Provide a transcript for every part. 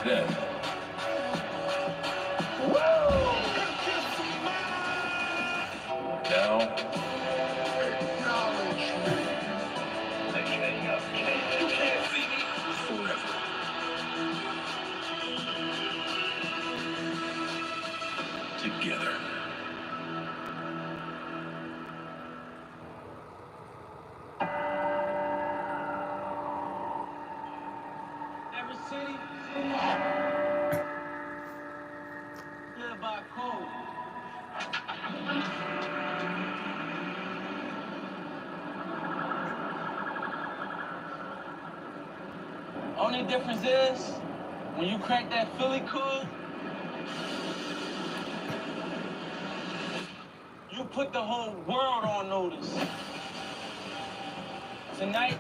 death. Now, acknowledge me. The king of kings. You can't see me forever. Together. Every city live by code. Only difference is when you crack that Philly code, you put the whole world on notice. Tonight,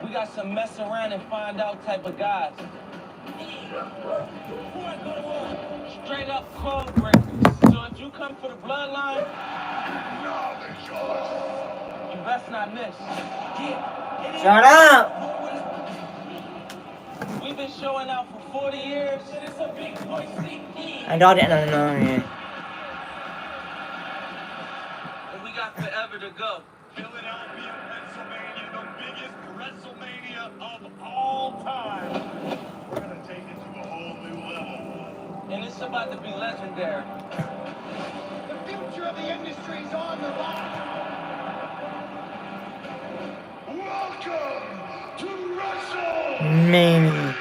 we got some mess around and find out type of guys. Straight up code breakers. So if you come for the bloodline, you best not miss. Shut up! We've been showing out for 40 years. I don't know. And we got forever to go. Philadelphia, Pennsylvania, the biggest WrestleMania of all time. We're going to take it to a whole new level. And it's about to be legendary. The future of the industry is on the line. Welcome to WrestleMania.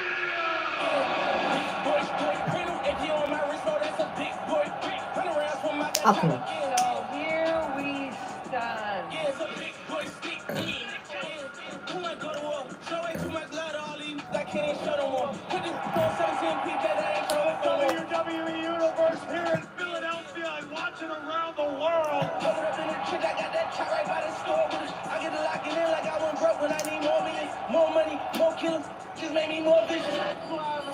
Awesome. So here we stand. WWE Universe here in Philadelphia and watching around the world. I got that chop right by the store. I get to lock it in like I went broke when I need more millions, more money, more killers. Just make me more vicious.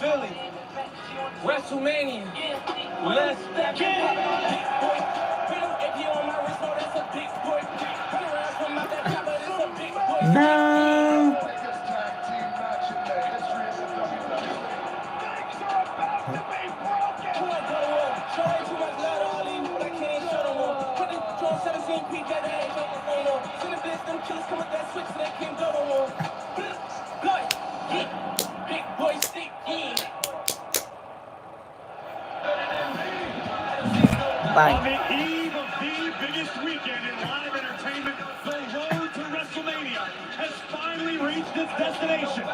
Philly, WrestleMania. Let's step in. If you on my wrist, no, that's a big boy. Turn around from my back, but it's a big boy. No. Biggest tag team match in the history of the WWE. Things are about to be broken. Show way too much love to all these, but I can't show no more. Put the 17 PJ, that ain't no more. Send a bitch, them killers come with that switch, so they can't go no more. Blood, yeah, big boy stick, yeah. Bye. On the eve of the biggest weekend in live entertainment, the road to WrestleMania has finally reached its destination.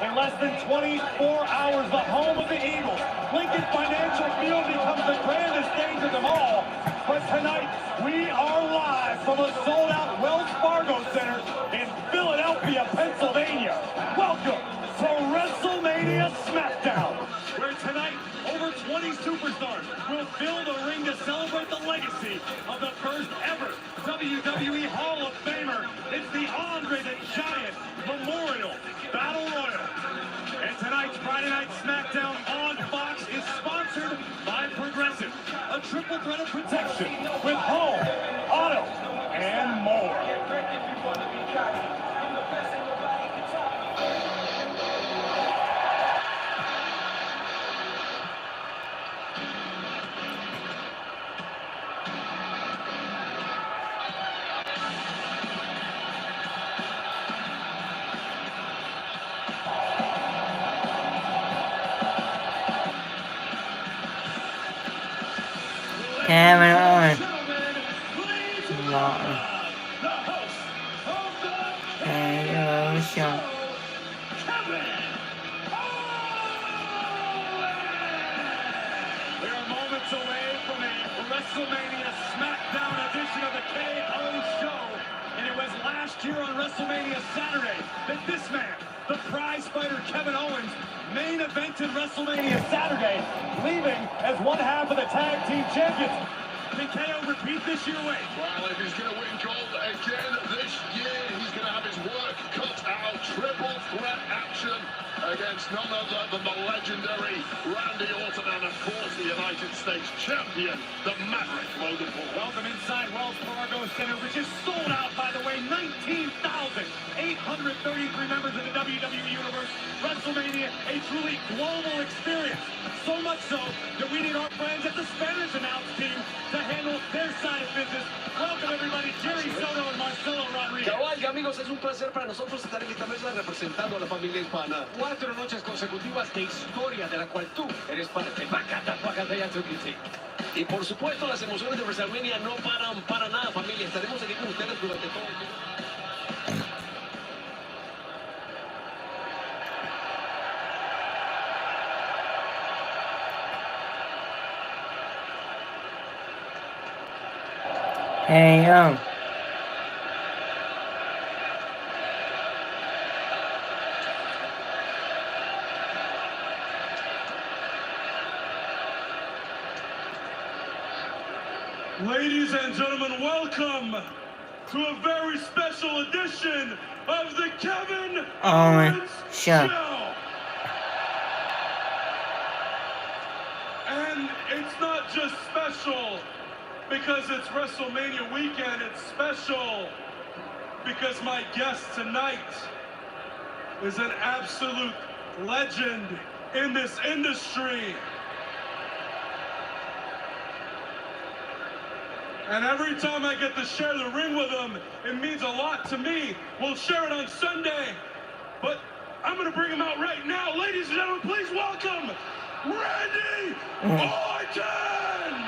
In less than 24 hours, the home of the Eagles, Lincoln Financial Field becomes the grandest stage of them all. But tonight, we are live from a sold-out Wells Fargo Center in Philadelphia, Pennsylvania. Welcome to WrestleMania SmackDown, where tonight, over 20 superstars will fill the ring to celebrate the legacy of the first ever WWE Hall of Famer. It's the Andre the Giant Memorial Battle Royal. And tonight's Friday Night SmackDown on Fox is sponsored by Progressive, a triple threat of protection with home, auto, and more. Kevin Owens. Show. We are moments away from a WrestleMania SmackDown edition of the KO Show. And it was last year on WrestleMania Saturday that this man, the prize fighter Kevin Owens, main evented WrestleMania Saturday, leaving as one half of the tag team champions. Can KO repeat this year, Wade? Well, if he's going to win gold again this year, he's going to have his work cut out. Triple threat action against none other than the legendary Randy Orton and, of course, the United States champion, the Maverick Logan Paul. Welcome inside Wells Fargo Center, which is sold out, by the way, 19,800 133 members of the WWE Universe, WrestleMania, a truly global experience. So much so that we need our friends at the Spanish announce team to handle their side of business. Welcome everybody, Jerry Soto and Marcelo Rodriguez. Caballo, amigos, es un placer para nosotros estar en esta mesa representando a la familia hispana. 4 noches consecutivas de historia de la cual tú eres parte. Y por supuesto, las emociones de WrestleMania no paran para nada, familia. Estaremos aquí con ustedes durante todo el tiempo. Hey, yo. Ladies and gentlemen, welcome to a very special edition of the Kevin Owens Show. And it's not just special because it's WrestleMania weekend, it's special because my guest tonight is an absolute legend in this industry. And every time I get to share the ring with him, it means a lot to me. We'll share it on Sunday, but I'm gonna bring him out right now. Ladies and gentlemen, please welcome Randy Orton!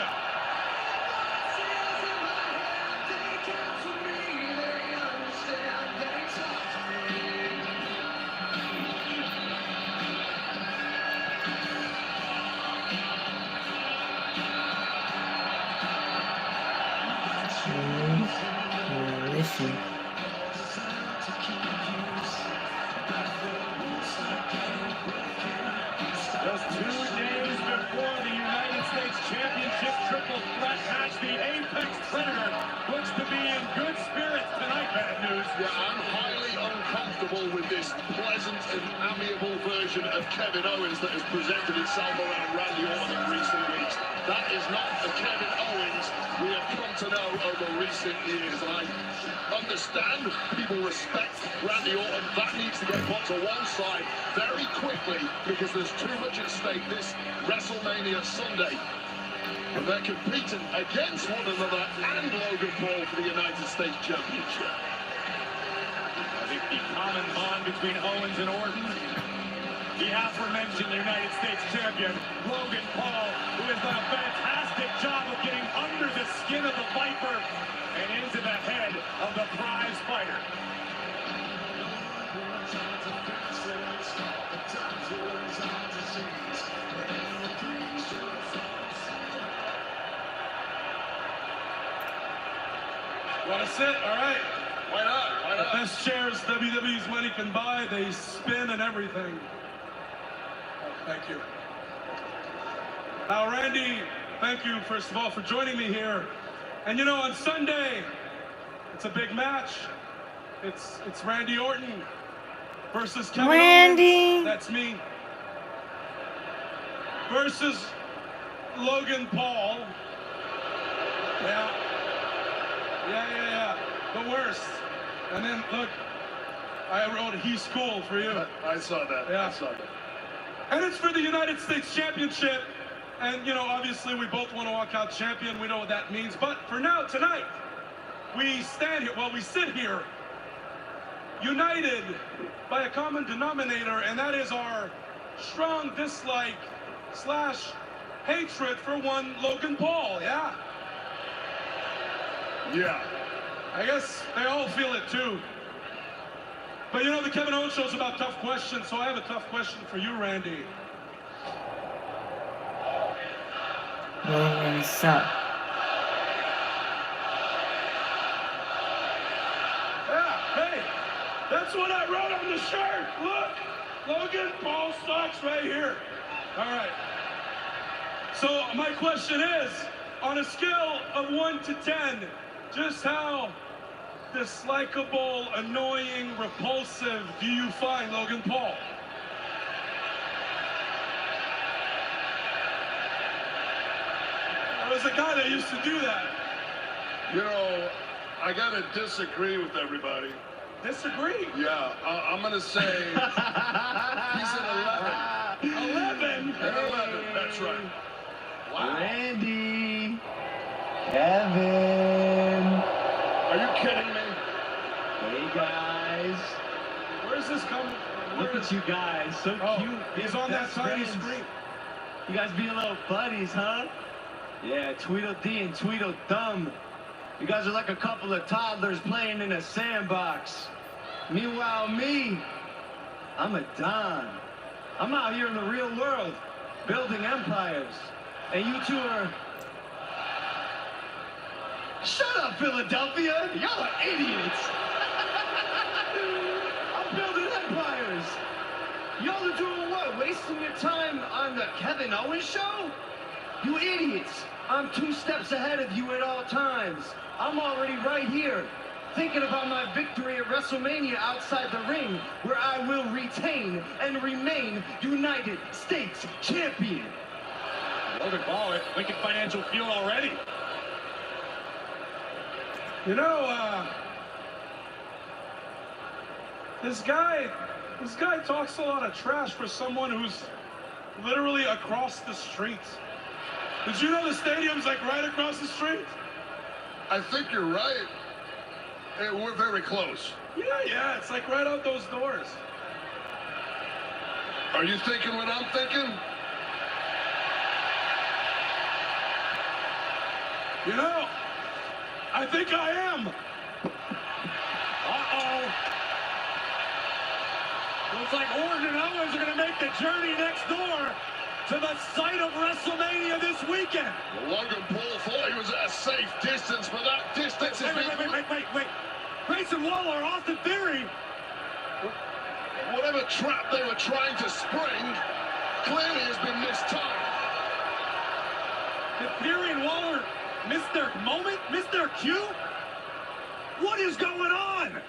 Listen. Just 2 days before the United States Championship triple threat match, the Apex Predator looks to be in good spirits tonight, Bad News. Yeah, I'm highly uncomfortable with this pleasant and amiable version of Kevin Owens that has presented itself around Randy Orton in recent weeks. That is not the Kevin Owens we have come to know over recent years. And I understand people respect Randy Orton. That needs to get put to one side very quickly because there's too much at stake this WrestleMania Sunday. And they're competing against one another and Logan Paul for the United States Championship. I think the common bond between Owens and Orton, the aforementioned United States champion, Logan Paul, who has done a fantastic job of getting under the skin of the Viper and into the head of the prize fighter. Want to sit? All right. Why not? Why The not? best chairs WWE's money can buy. They spin and everything. Oh, thank you. Now, Randy, thank you, first of all, for joining me here. And you know, on Sunday, it's a big match. It's Randy Orton versus Kevin Randy. Owens. That's me. Versus Logan Paul. Yeah. The worst. And then, look, I wrote "He's cool" for you. I saw that. Yeah. I saw that. And it's for the United States Championship. And, you know, obviously we both want to walk out champion. We know what that means. But for now, tonight, we stand here, well, we sit here, united by a common denominator, and that is our strong dislike / hatred for one Logan Paul, yeah? Yeah. I guess they all feel it too. But you know, the Kevin Owens show's about tough questions, so I have a tough question for you, Randy. What's up? Yeah, hey, that's what I wrote on the shirt. Look, Logan Paul sucks right here. All right. So my question is, on a scale of 1 to 10, just how dislikable, annoying, repulsive do you find Logan Paul? I was a guy that used to do that. You know, I gotta disagree with everybody. disagree. Yeah, I'm going to say he's at 11. 11. At 11, that's right. Wow. Randy. Kevin. Are you kidding me? Hey, guys. Where's this coming? Look at you guys. So cute. He's You're on that best tiny friends. screen. You guys being little buddies, huh? Yeah, Tweedledee and Tweedledum. You guys are like a couple of toddlers playing in a sandbox. Meanwhile, me, I'm a Don. I'm out here in the real world, building empires. And you two are... Shut up, Philadelphia! Y'all are idiots! I'm building empires! Y'all are doing what? Wasting your time on the Kevin Owens show? You idiots! I'm 2 steps ahead of you at all times. I'm already right here, thinking about my victory at WrestleMania outside the ring, where I will retain and remain United States Champion. Logan Paul at Lincoln Financial Field already. You know, this guy talks a lot of trash for someone who's literally across the street. Did you know the stadium's like right across the street? I think you're right. We're very close. Yeah, it's like right out those doors. Are you thinking what I'm thinking? You know, I think I am. Looks like Orton and Owens are going to make the journey next door to the site of WrestleMania this weekend. Well, Logan Paul thought he was at a safe distance, but that distance is... Wait. Grayson Waller, Austin Theory. Whatever trap they were trying to spring clearly has been mistimed. Did Theory and Waller miss their moment, miss their cue? What is going on?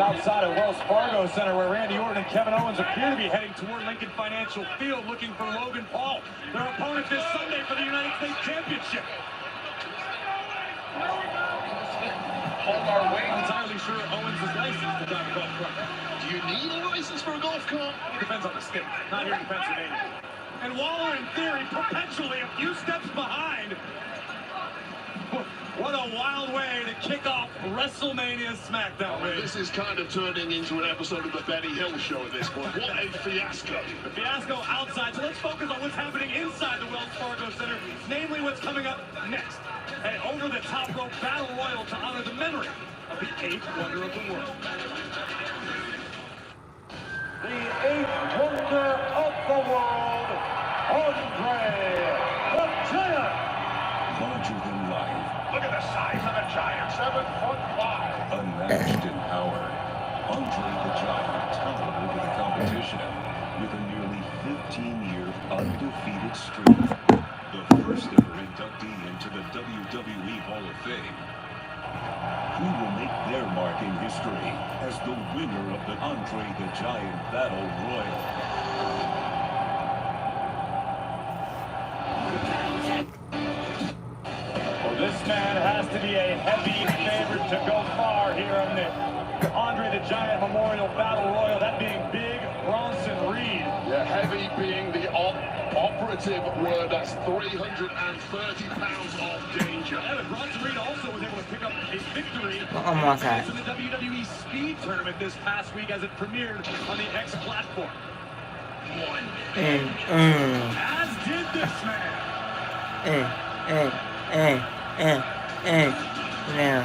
outside of Wells Fargo Center, where Randy Orton and Kevin Owens appear to be heading toward Lincoln Financial Field, looking for Logan Paul, their opponent this Sunday for the United States Championship. Hallmark Wayne entirely sure Owens is licensed to drive a golf cart. Do you need a license for a golf cart? It depends on the state, not here in Pennsylvania. And Waller, in theory, perpetually a few steps behind. What a wild way to kick off WrestleMania SmackDown. Well, this is kind of turning into an episode of the Benny Hill Show at this point. What a fiasco. The fiasco outside, so let's focus on what's happening inside the Wells Fargo Center, namely what's coming up next. An over-the-top rope battle royal to honor the memory of the 8th wonder of the world. The 8th wonder of the world, Andre the Giant. Larger than life. Look at the size of the Giant, 7'5". Unmatched in power. Andre the Giant towered over the competition with a nearly 15-year undefeated streak. The first ever inductee into the WWE Hall of Fame. Who will make their mark in history as the winner of the Andre the Giant Battle Royal? Well, this man has to be a heavy favorite to go far here on the Andre the Giant Memorial Battle Royal, that being Big Bronson Reed. Yeah, heavy being the operative word. That's 330 pounds of danger. Yeah, but Bronson Reed also was able to pick up a victory Almost had. in the WWE Speed Tournament this past week as it premiered on the X platform. As did this man. Now.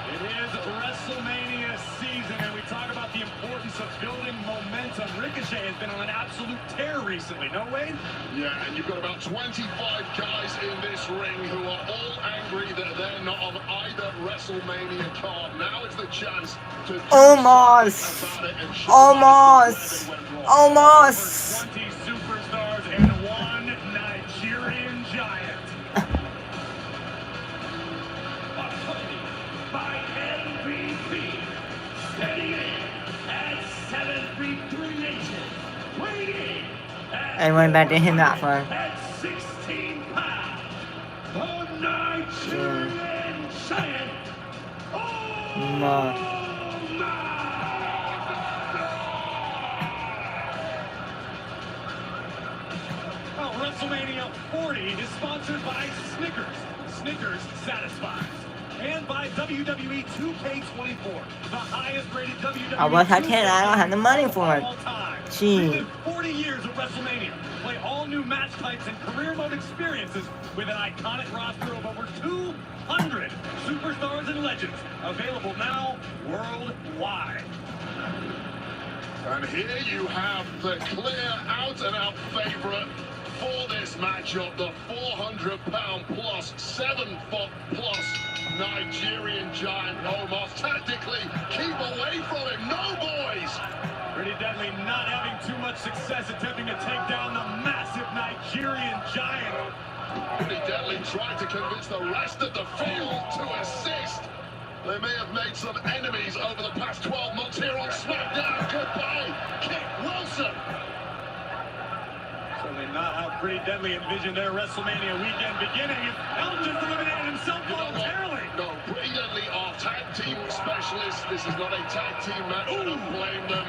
It is WrestleMania season, and we talk about the importance of building momentum. Ricochet has been on an absolute tear recently, no Wade? Yeah, and you've got about 25 guys in this ring who are all angry that they're not on either WrestleMania card. Now is the chance to do Almost. something about it and show Almost. where they went wrong. Almost. 20 superstars and one Nigerian giant. By MVP, steady at 7 feet 3 inches, weighing Everyone back to him that far. at 16 pounds, the Nigerian giant. Well, WrestleMania 40 is sponsored by Snickers. Snickers satisfies. And by WWE 2K24, the highest rated WWE I wish I could, I don't have the money for it. all time. Gee. Relive 40 years of WrestleMania. Play all new match types and career mode experiences with an iconic roster of over 200 superstars and legends. Available now worldwide. And here you have the clear out-and-out favorite for this matchup, the 400-pound plus, 7-foot plus Nigerian giant Omos. Tactically, keep away from him. No, boys! Pretty Deadly not having too much success attempting to take down the massive Nigerian giant. Pretty Deadly tried to convince the rest of the field to assist. They may have made some enemies over the past 12 months here on SmackDown. Goodbye, Kit Wilson. Certainly not how Pretty Deadly envisioned their WrestleMania weekend beginning. Elton just eliminated himself voluntarily. No, Pretty Deadly are tag team specialists. This is not a tag team match. I don't blame them.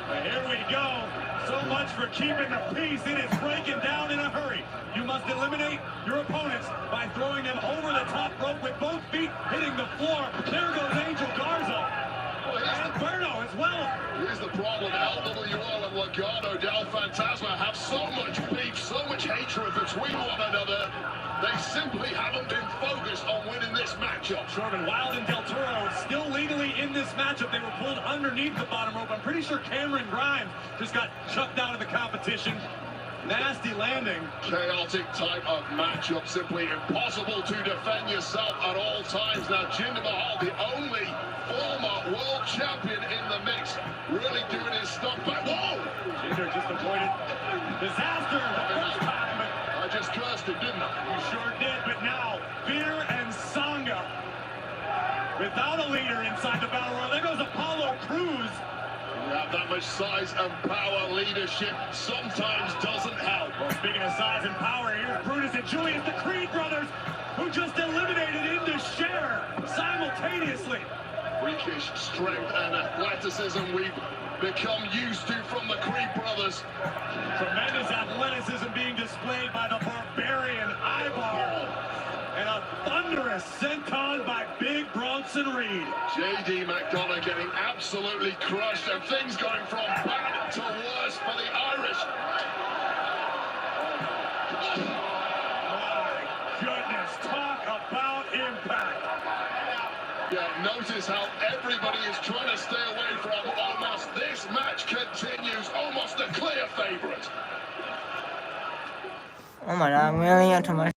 Well, here we go. So much for keeping the peace. It is breaking down in a hurry. You must eliminate your opponents by throwing them over the top rope with both feet hitting the floor. There goes Angel Garza. And Berno as well. Here's the problem. LWO and Legado del Fantasma have so much beef, so much hatred between one another. They simply haven't been focused on winning this matchup. Sherman Wild and Del Toro still legally in in this matchup. They were pulled underneath the bottom rope. I'm pretty sure Cameron Grimes just got chucked out of the competition. Nasty landing. Chaotic type of matchup, simply impossible to defend yourself at all times. Now Jinder Mahal, the only former world champion in the mix, really doing his stuff back. Whoa! Jinder just avoided disaster the first time, but I just cursed him, didn't I? you sure did. But now, Veer and Sangha, without a leader inside the Battle Royal. There goes Apollo Crews. You have that much size and power, leadership sometimes doesn't help. Well, speaking of size and power, here's Brutus and Julius, the Creed brothers, who just eliminated Into Share simultaneously. Freakish strength and athleticism we've become used to from the Creed brothers. Tremendous athleticism being displayed by the Barbarian Ivar. And a thunderous senton by Big Bronson Reed. J.D. McDonough getting absolutely crushed, and things going from bad to worse for the Irish. My goodness, talk about impact. Yeah, notice how everybody is trying to stay away from Omos. This match continues, almost a clear favorite. Oh my god, really into my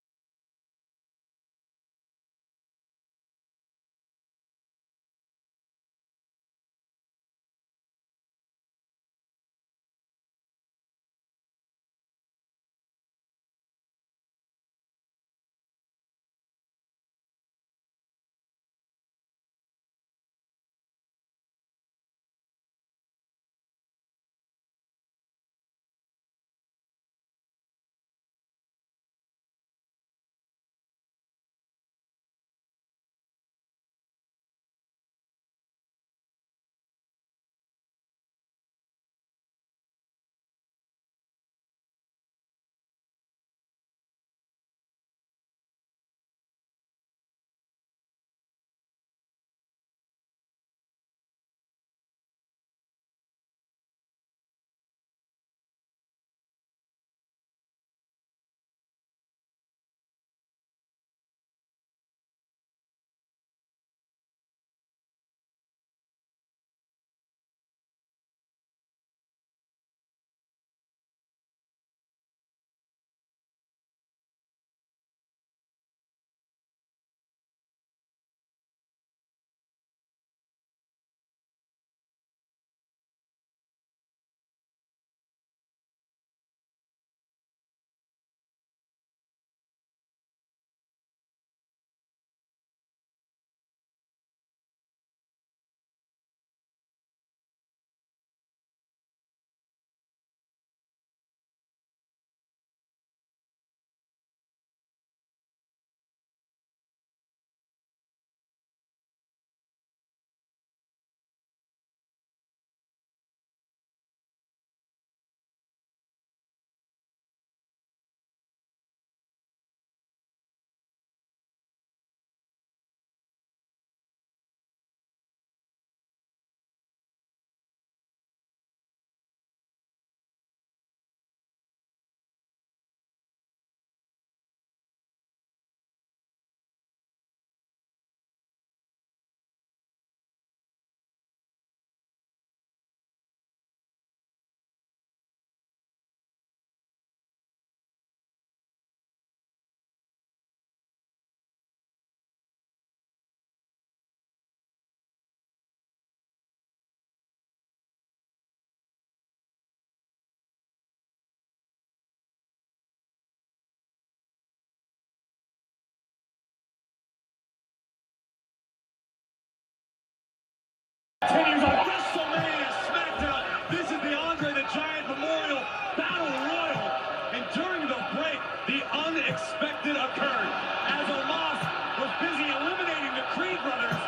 Continues on WrestleMania SmackDown. This is the Andre the Giant Memorial Battle Royal. And during the break, the unexpected occurred. As Omos was busy eliminating the Creed brothers,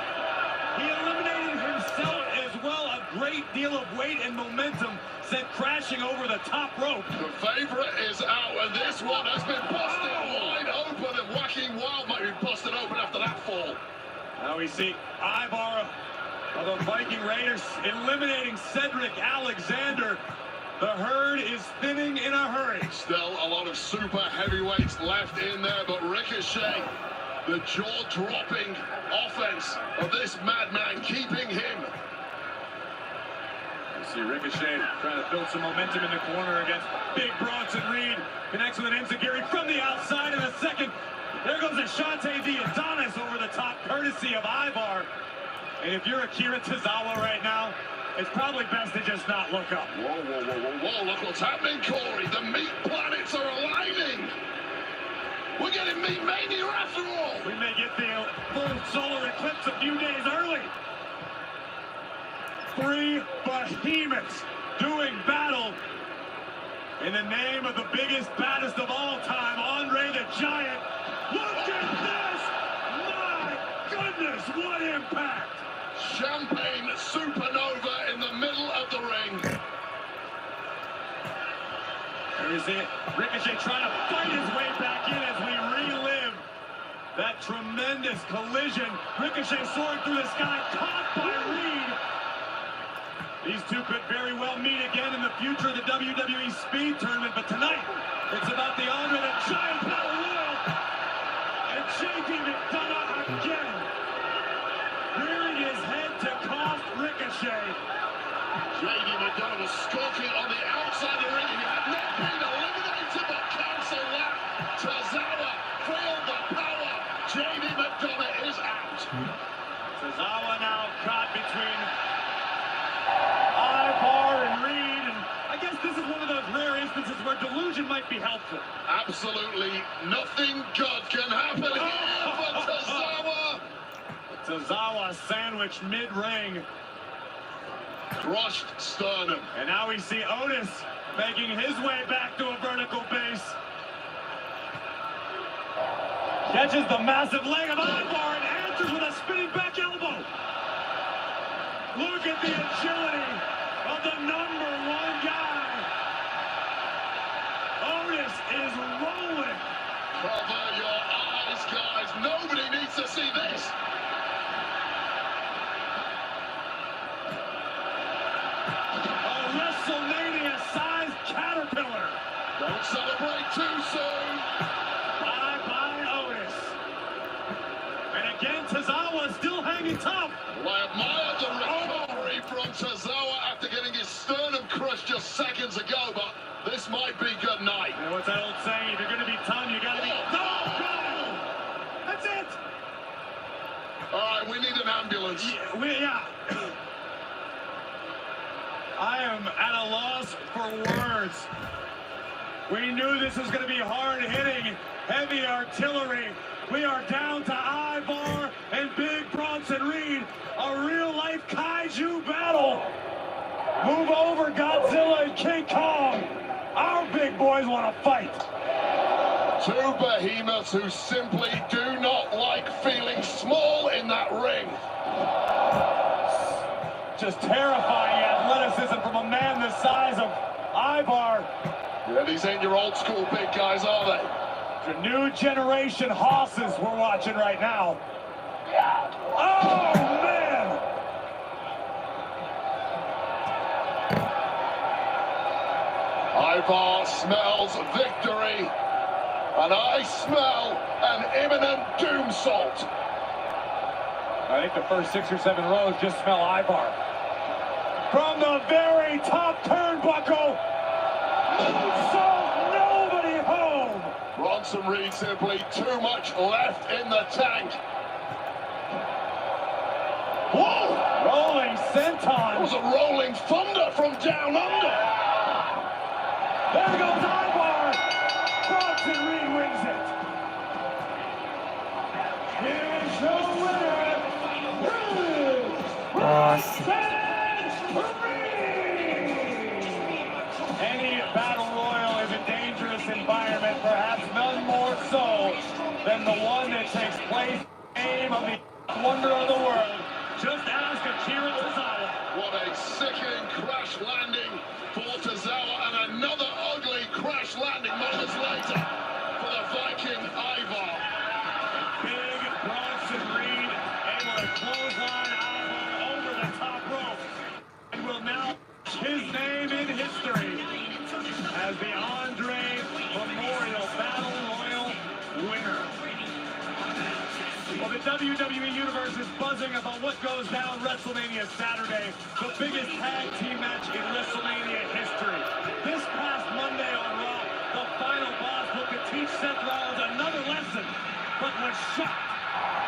he eliminated himself as well. A great deal of weight and momentum sent crashing over the top rope. The favorite is out, and this one has been busted wide open, and Joaquin Wild might be busted open after that fall. Now we see Ivar of the Viking Raiders eliminating Cedric Alexander. The herd is thinning in a hurry. Still a lot of super heavyweights left in there, but Ricochet The jaw-dropping offense of this madman keeping him. You see Ricochet trying to build some momentum in the corner against Big Bronson Reed. Connects with an enziguri from the outside in a second. There goes Ashante the Adonis over the top, courtesy of Ivar. And if you're Akira Tozawa right now, it's probably best to just not look up. Whoa, whoa, whoa, whoa, whoa, look what's happening, Corey. The meat planets are aligning. We're getting meat mania after all. We may get the full solar eclipse a few days early. Three behemoths doing battle in the name of the biggest, baddest of all time, Andre the Giant. Look at this! My goodness, what impact! Champagne supernova in the middle of the ring. There is it. Ricochet trying to fight his way back in as we relive that tremendous collision. Ricochet soaring through the sky, caught by Reed. These two could very well meet again in the future of the WWE Speed Tournament, but tonight, it's about the Andre the Giant Battle Royal. And JD McDonough again, rearing his head to cost Ricochet. JD McDonough was skulking on the outside of the ring. He had not been eliminated, but cancel that. Tozawa, feel the power. JD McDonough is out. Tozawa now caught between Ivar and Reed, and I guess this is one of those rare instances where delusion might be helpful. Absolutely nothing good can happen here for Tozawa. Tozawa sandwiched mid-ring. Crushed sternum. And now we see Otis making his way back to a vertical base. Catches the massive leg of Ivar and answers with a spinning back elbow. Look at the agility of the #1 guy. Otis is rolling. Cover your eyes, guys. Nobody needs to see this. A WrestleMania-sized caterpillar. Don't celebrate too soon. Bye-bye, Otis. And again, Tozawa still hanging tough. Well, I admire the recovery from Tozawa after getting his sternum crushed just seconds ago, but this might be good night. You know what's that old saying? If you're going to be Tom, you got to be... No! That's it! All right, we need an ambulance. Yeah. I am at a loss for words. We knew this was going to be hard-hitting, heavy artillery. We are down to Ivar and Big Bronson Reed. A real-life kaiju battle. Move over, Godzilla and King Kong. Our big boys want to fight. Two behemoths who simply do not like feeling small in that ring. Just terrifying athleticism from a man the size of Ivar. Yeah, these ain't your old school big guys, are they? The new generation hosses we're watching right now. Oh, man! Ivar smells victory, and I smell an imminent doomsault. I think the first 6 or 7 rows just smell Ivar. From the very top turnbuckle, moonsault nobody home. Bronson Reed simply too much left in the tank. Whoa! Rolling senton. It was a rolling thunder from down under. There goes Ivar. Bronson Reed wins it. Here's the winner. Awesome. Any battle royal is a dangerous environment, perhaps none more so than the one that takes place in the name of the wonder of the world. Just ask Akira Tozawa. What a sickening crash landing for Tozawa, and another ugly crash landing moments later for the Viking Ivar. Big Bronson Reed able to clothesline Ivar over the top rope and will now his name in history as the Andre Memorial Battle Royal winner. Well, the WWE Universe is buzzing about what goes down WrestleMania Saturday, the biggest tag team match in WrestleMania history. This past Monday on Raw, the final boss looked to teach Seth Rollins another lesson, but was shocked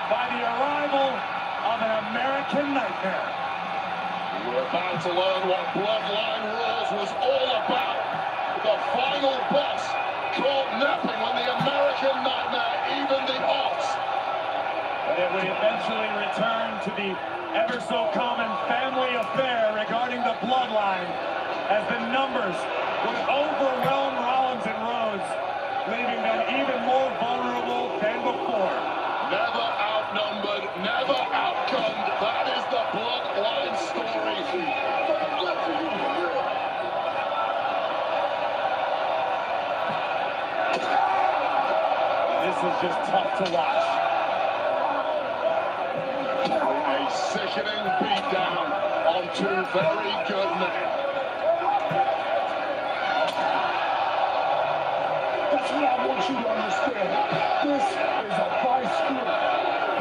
by the arrival of an American nightmare. We're about to learn what Bloodline Rules was all about. The final boss caught napping when the American Nightmare evened the odds. And it would eventually return to the ever so common family affair regarding the Bloodline, as the numbers would overwhelm Rollins and Rhodes, leaving them even more vulnerable than before. Never outnumbered, never outgunned. That is the Bloodline story. This is just tough to watch. A sickening beatdown on two very good men. That's what I want you to understand. This is a fight script.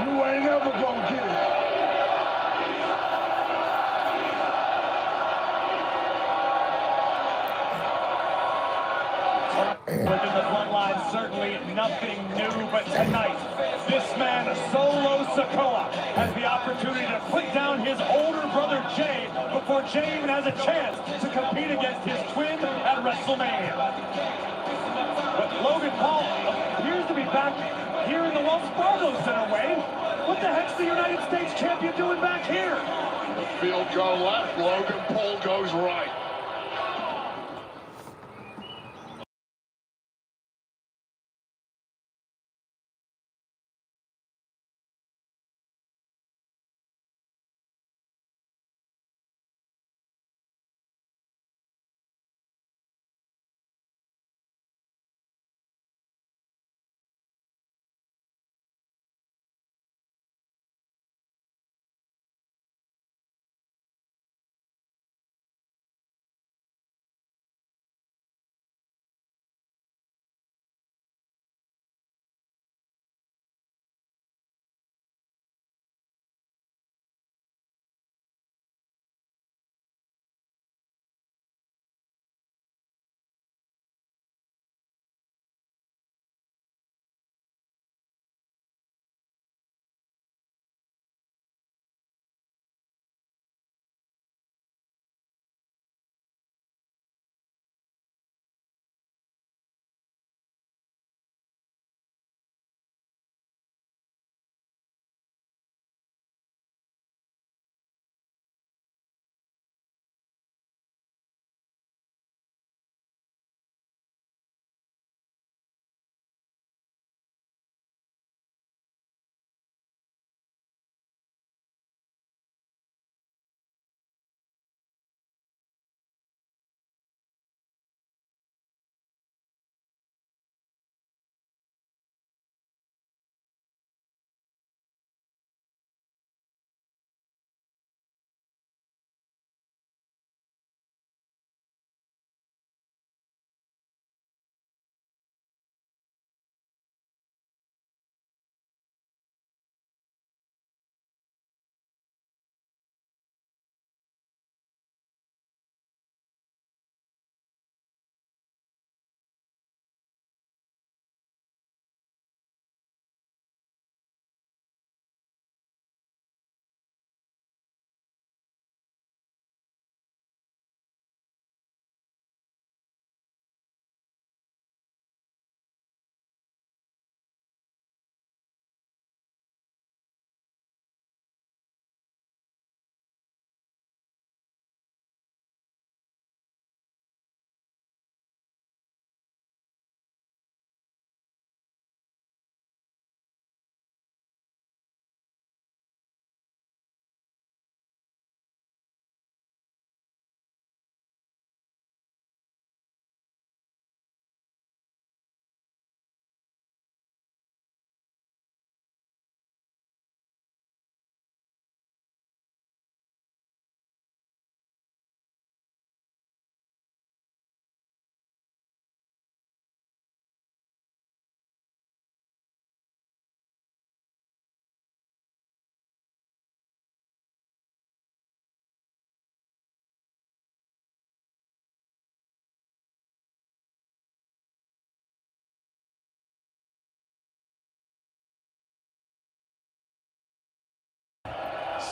You ain't ever gonna get it. Within the Bloodline, certainly nothing new, but tonight, this man, Solo Sikoa, has the opportunity to put down his older brother Jay before Jay even has a chance to compete against his twin at WrestleMania. But Logan Paul appears to be back here in the Wells Fargo Center, Wade. What the heck's the United States champion doing back here? The field go left, Logan Paul goes right.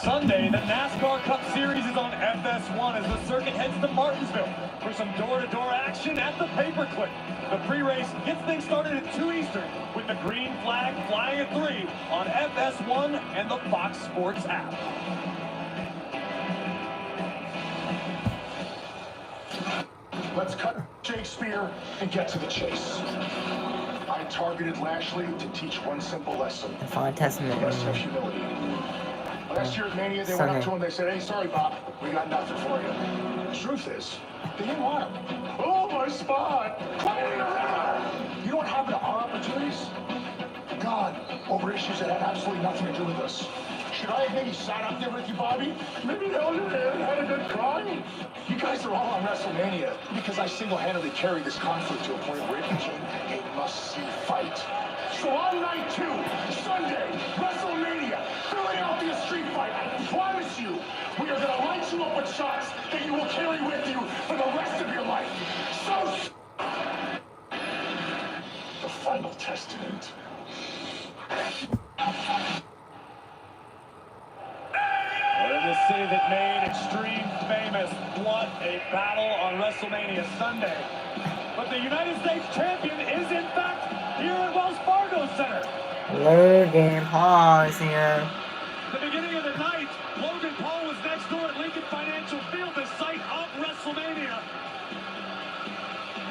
Sunday, the NASCAR Cup Series is on FS1 as the circuit heads to Martinsville for some door-to-door action at the paperclip. The pre-race gets things started at 2 Eastern with the green flag flying at 3 on FS1 and the Fox Sports app. Let's cut Shakespeare and get to the chase. I targeted Lashley to teach one simple lesson. The Final Testament. Yes, have humility. Last year at Mania, they went up to him, they said, hey, sorry, Bob, we got nothing for you. The truth is, they didn't want him. Oh, my spot! Quiet around! You don't have the opportunities? God, over issues that had absolutely nothing to do with us. Should I have maybe sat up there with you, Bobby? Maybe held your hand, had a good cry? You guys are all on WrestleMania because I single-handedly carried this conflict to a point where it became a must-see fight. So on night 2, Sunday, WrestleMania, Philadelphia street fight, I promise you, we are going to light you up with shots that you will carry with you for the rest of your life. So, the Final Testament. In the city that made Extreme famous, what a battle on WrestleMania Sunday. But the United States champion is, in fact, here at Wells Fargo Center. Logan Paul is here. The beginning of the night, Logan Paul was next door at Lincoln Financial Field, the site of WrestleMania.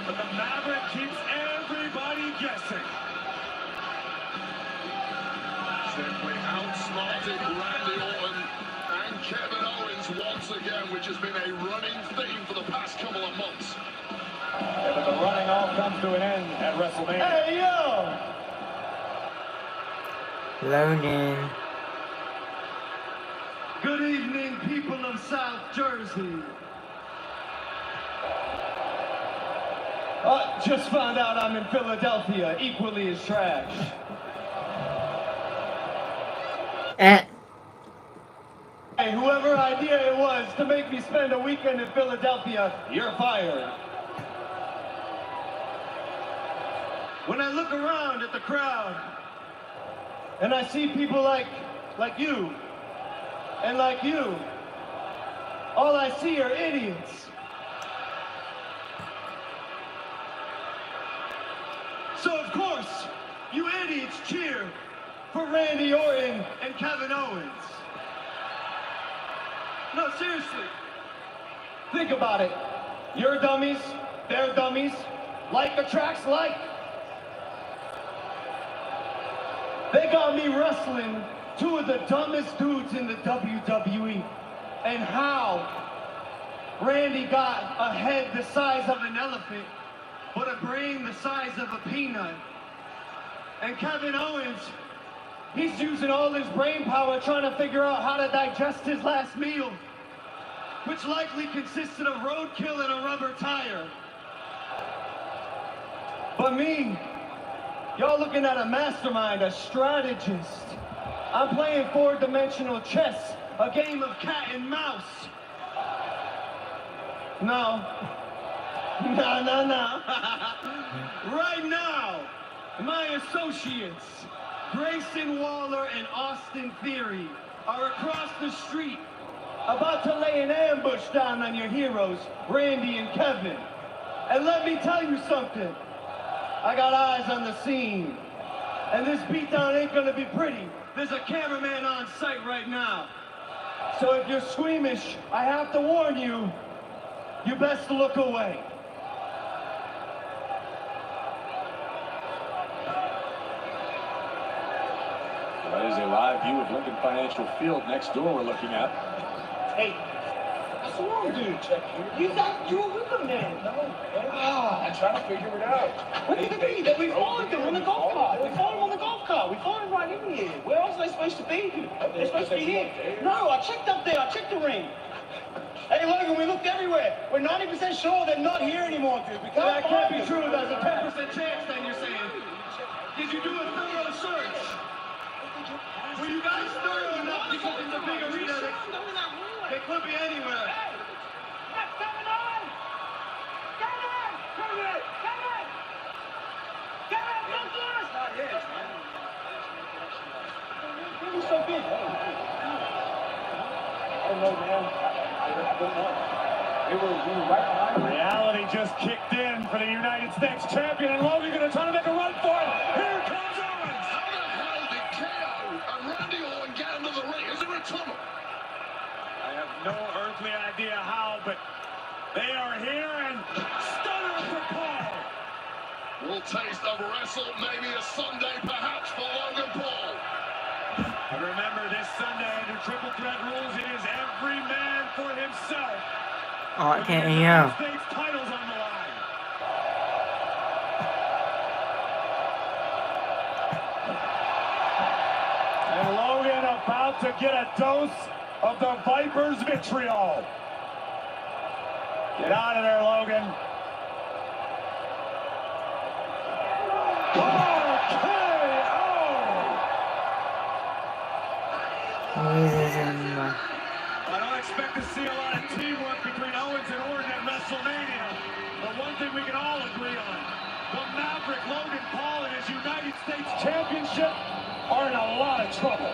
But the Maverick keeps everybody guessing. Simply outsmarted Randy Orton and Kevin Owens once again, which has been a running theme for the past couple of months. Yeah, but the running all comes to an end at WrestleMania. Hey, yo! Logan. Good evening, people of South Jersey. Just found out I'm in Philadelphia, equally as trash. Hey, whoever idea it was to make me spend a weekend in Philadelphia, you're fired. When I look around at the crowd, and I see people like you, and like you, all I see are idiots. So of course, you idiots cheer for Randy Orton and Kevin Owens. No, seriously. Think about it. You're dummies, they're dummies. Like attracts like. They got me wrestling two of the dumbest dudes in the WWE. And how Randy got a head the size of an elephant, but a brain the size of a peanut. And Kevin Owens, he's using all his brain power trying to figure out how to digest his last meal, which likely consisted of roadkill and a rubber tire. But me, y'all looking at a mastermind, a strategist. I'm playing four-dimensional chess, a game of cat and mouse. No. Right now, my associates, Grayson Waller and Austin Theory, are across the street, about to lay an ambush down on your heroes, Randy and Kevin. And let me tell you something. I got eyes on the scene. And this beatdown ain't gonna be pretty. There's a cameraman on site right now. So if you're squeamish, I have to warn you, you best look away. That is a live view of Lincoln Financial Field next door we're looking at. Hey, what's wrong, dude? You were with them then. No, man. I'm trying to figure it out. What did they do? We followed them on the golf cart. We followed them on the golf cart. We followed them right in here. Where else are they supposed to be? They're supposed to be here. No, I checked up there. I checked the ring. Hey, Logan, we looked everywhere. We're 90% sure they're not here anymore, dude. That can't be true. There's a 10% chance, then you're saying. Did you do a thorough search? Were you guys thorough enough because it's a big arena? They could be anywhere. Hey! What's going on? Kevin! Kevin! Kevin! Kevin, look here! Not yet, man. It was so big. don't know, man. I don't know. We were right behind him. Reality just kicked in for the United States champion, and Logan going to try to make a run for it. Here comes Owens. How the hell did KO and Randy Orton get into the ring? Is there a tunnel? I have no earthly idea how, but they are here, and stunner for Paul. We'll taste of WrestleMania Sunday, perhaps, for Logan Paul. And remember, this Sunday under Triple Threat rules, it is every man for himself. Oh, I can't hear United you. States titles on the line. And Logan about to get a dose of the Viper's vitriol. Get out of there, Logan. I don't expect to see a lot of teamwork between Owens and Orton at WrestleMania. But one thing we can all agree on, the Maverick Logan Paul and his United States Championship are in a lot of trouble.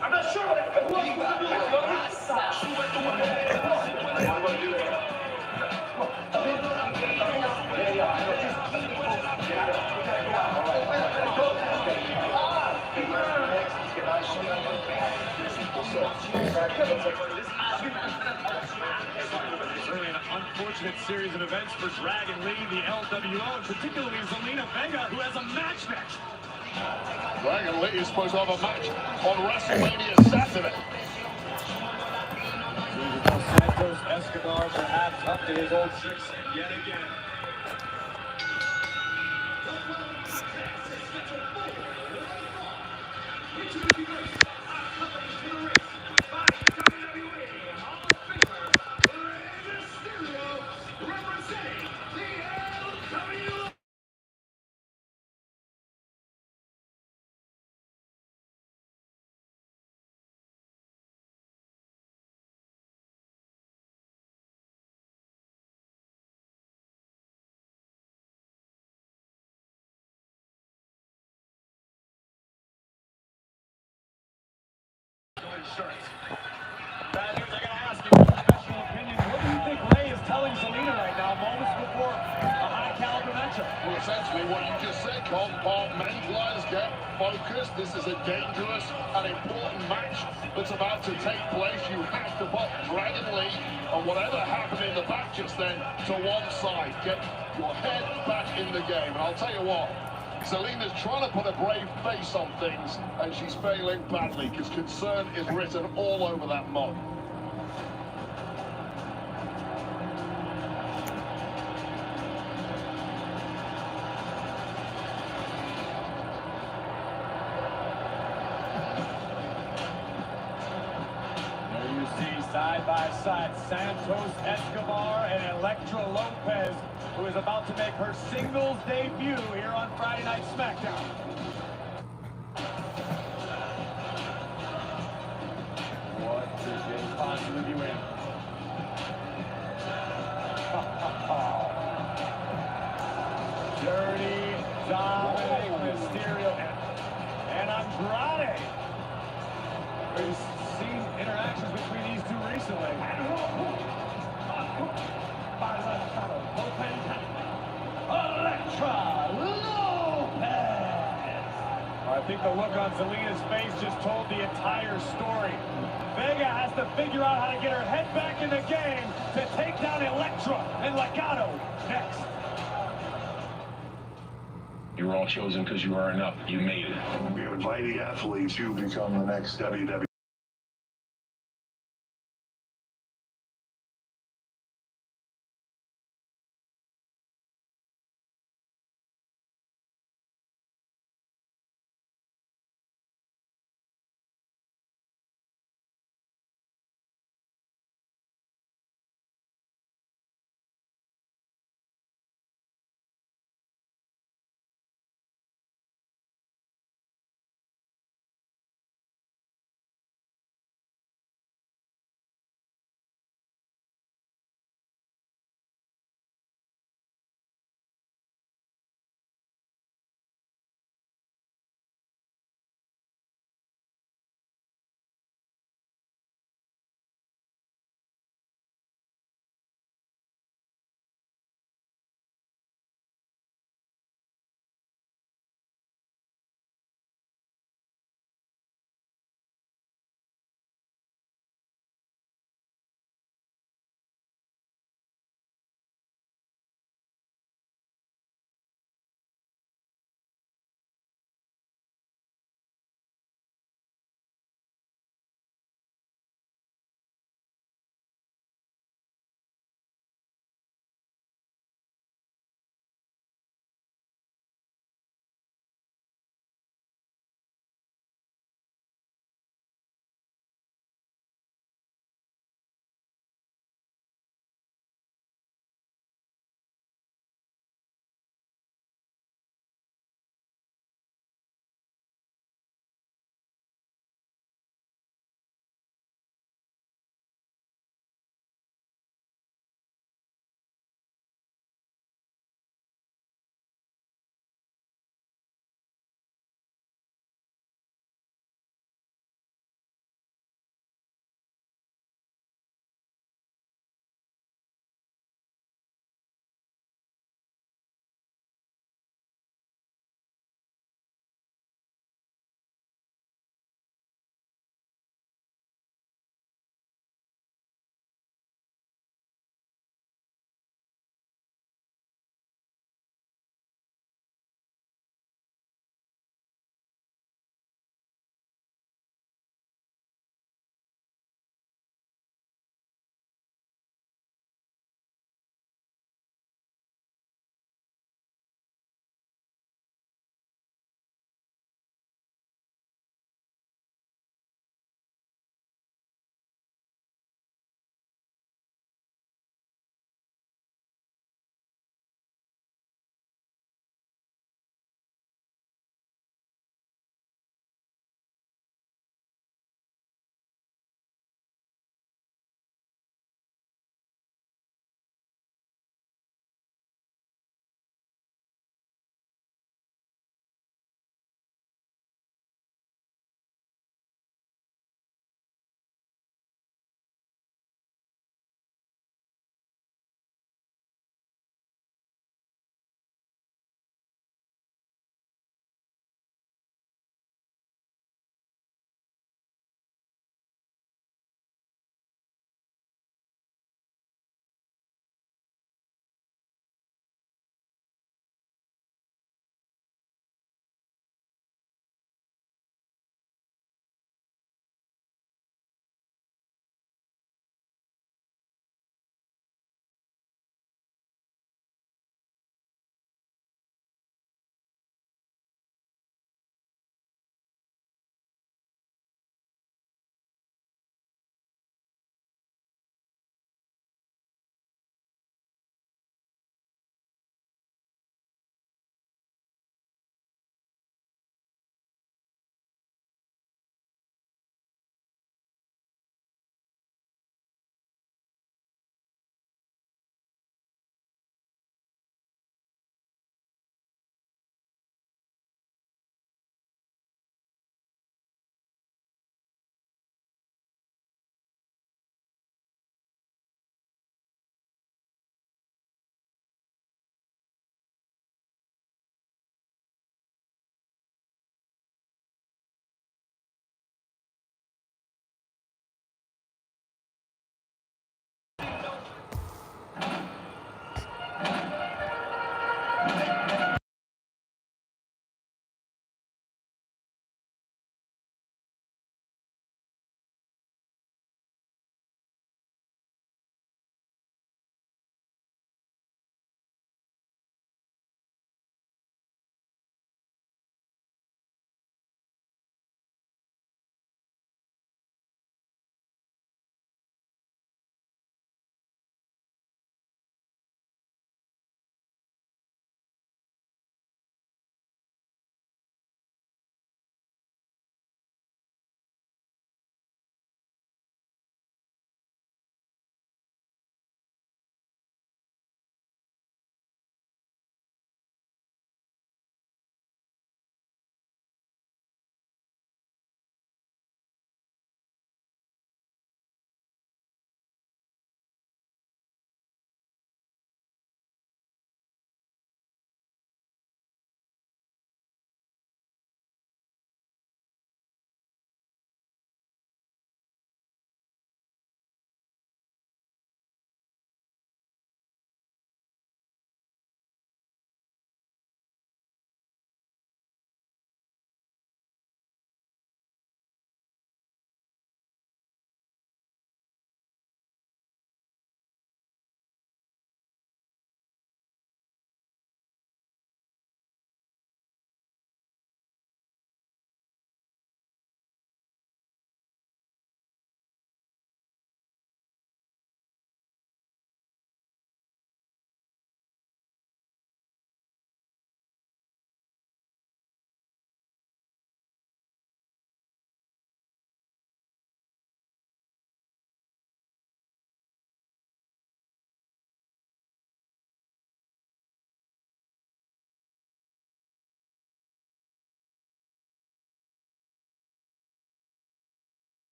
I'm not sure what it was. Certainly an unfortunate series of events for Dragon Lee, the LWO, and particularly Zelina Vega, who has a match next. Dragon Lee is supposed to have a match on WrestleMania Saturday. Santos Escobar perhaps up to his old tricks yet again. Insurance. Bad news, I gotta ask you, professional opinion, what do you think Ray is telling Zelina right now, moments before a high caliber matchup? Well, essentially what you just said, compartmentalize, get focused. This is a dangerous and important match that's about to take place. You have to put Dragon Lee and whatever happened in the back just then to one side. Get your head back in the game. And I'll tell you what, Zelina's trying to put a brave face on things, and she's failing badly because concern is written all over that mug. There you see side by side Santos Escobar and Elektra Lopez, who is about to make her singles debut here on Friday Night SmackDown. What could they possibly be waiting? Dirty Dominic Mysterio and Andrade. We've seen interactions between these two recently. Elektra Lopez. I think the look on Zelina's face just told the entire story. Vega has to figure out how to get her head back in the game to take down Elektra and Legado next. You were all chosen because you are enough. You made it. We are inviting athletes to become the next WWE.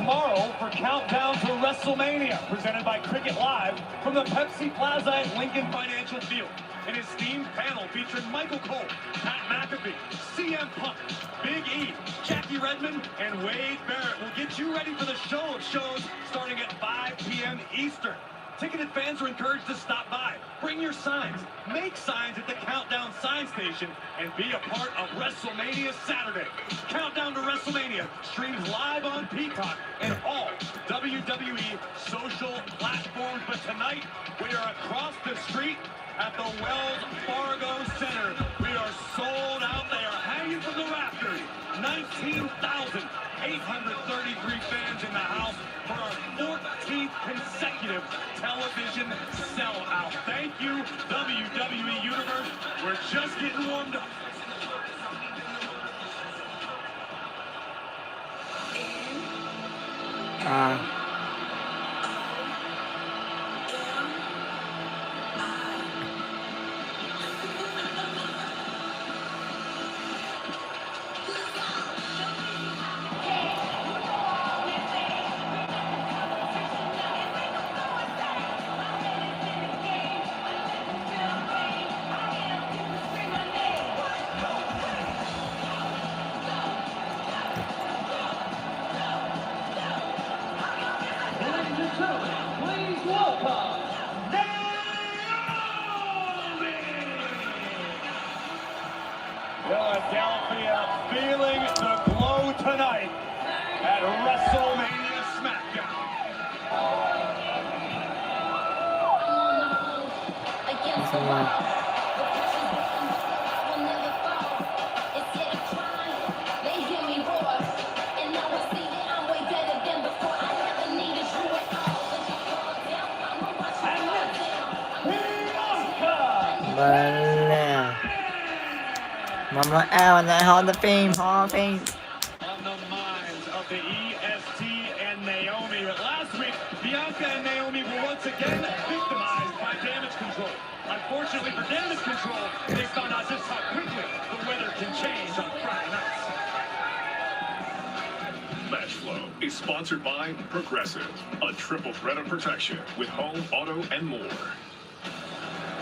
tomorrow for Countdown to WrestleMania, presented by Cricket Live from the Pepsi Plaza at Lincoln Financial Field. An esteemed panel featuring Michael Cole, Pat McAfee, CM Punk, Big E, Jackie Redmond, and Wade Barrett will get you ready for the show of shows starting at 5 p.m. Eastern. Ticketed fans are encouraged to stop by, bring your signs, make signs at the Countdown sign station, and be a part of WrestleMania Saturday. Countdown to WrestleMania streams live on Peacock and all WWE social platforms. But tonight, we are across the street at the Wells Fargo Center. We are sold out. They are hanging from the rafters. 19,833 fans in the house for our 14th consecutive television sellout. Thank you, WWE Universe. We're just getting warmed up. Philadelphia feeling the glow tonight at WrestleMania SmackDown. Mama L and the Hall of Fame, Hall of Fame. On the minds of the EST and Naomi. But last week, Bianca and Naomi were once again victimized by Damage Control. Unfortunately for Damage Control, they found out just how quickly the weather can change on Friday nights. Match Flow is sponsored by Progressive, a triple threat of protection with home, auto, and more.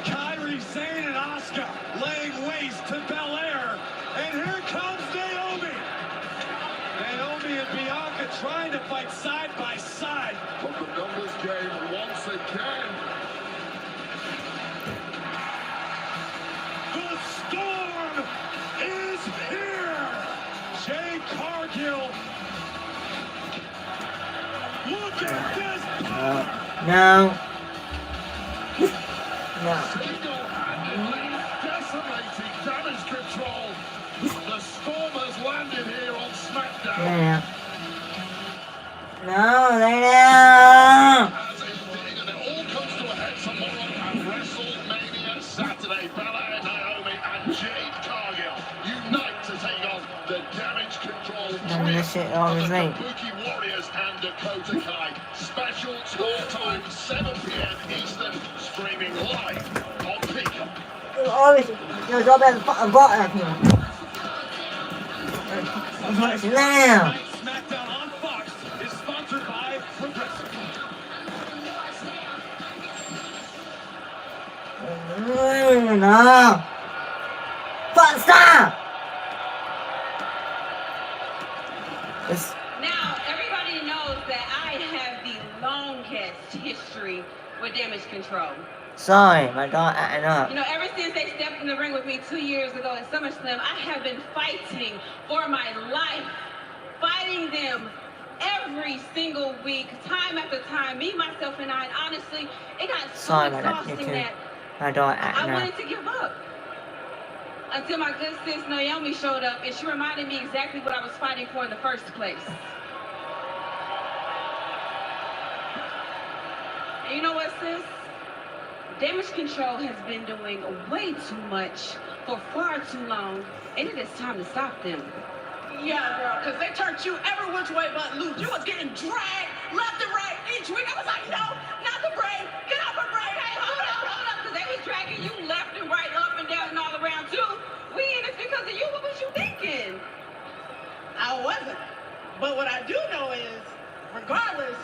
Kairi Sane and Asuka laying waste to Belair, and here comes Naomi. Naomi and Bianca trying to fight side by side. But the numbers game once again. The storm is here. Jay Cargill. Look at this. No. Single-handedly decimating Damage Control. The storm has landed here on SmackDown. No, lay down. As indeed, and it all comes to a head tomorrow at WrestleMania Saturday. Belair, Naomi, and Jade Cargill unite to take on the Damage Control This shit always late. Kabuki Warriors and Dakota Kai. Special start time, 7 p.m. Eastern, streaming live on Peacock. There's always a fucking bottle up here. Lay down. SmackDown on Fox is sponsored by Progressive. No. Fuck, stop. Now, everybody knows that I have the longest history with Damage Control. Sorry, my dog acting up. You know, ever since they stepped in the ring with me 2 years ago at SummerSlam, I have been fighting for my life, fighting them every single week, time after time, me, myself, and I. And honestly, it got so exhausting that my dog I acting up. wanted to give up. Until my good sis Naomi showed up, and she reminded me exactly what I was fighting for in the first place. And you know what, sis? Damage Control has been doing way too much for far too long, and it is time to stop them. Yeah, girl, because they turned you every which way but loose. You was getting dragged left and right each week. I was like, no, not the brain. Get off her brain. Hey, hold up, because they was dragging you left and right, up and down and all around too. We in this because of you. What was you thinking? I wasn't. But what I do know is Regardless,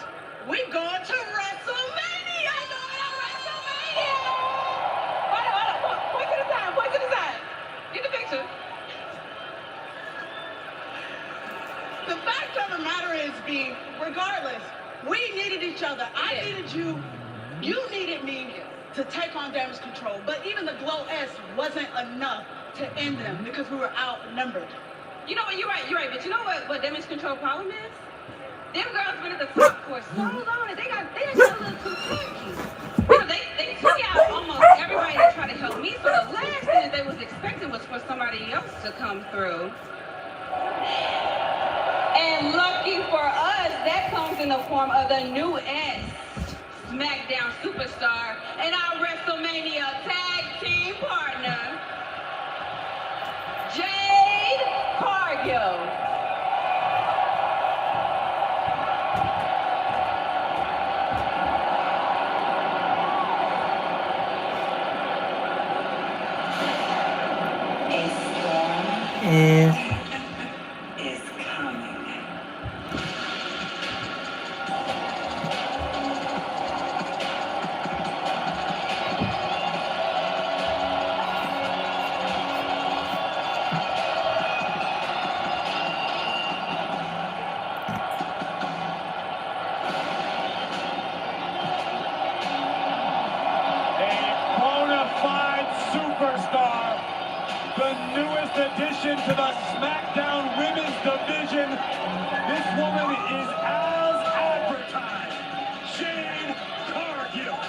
we going to WrestleMania! Point to the side, point to the side. Get the picture. The fact of the matter is, B, regardless, we needed each other. I needed you. You needed me to take on Damage Control. But even the Glow S wasn't enough to end them because we were outnumbered. You know what? You're right. But you know what Damage Control problem is? Them girls been at the top for so long that they got a little too cocky. Bro, they took out almost everybody that tried to help me. So the last thing that they was expecting was for somebody else to come through. And lucky for us, that comes in the form of the new SmackDown superstar and our WrestleMania tag team partner, Jade Cargill. Is coming. Superstar, the newest addition to the SmackDown Women's Division. This woman is as advertised, Jade Cargill.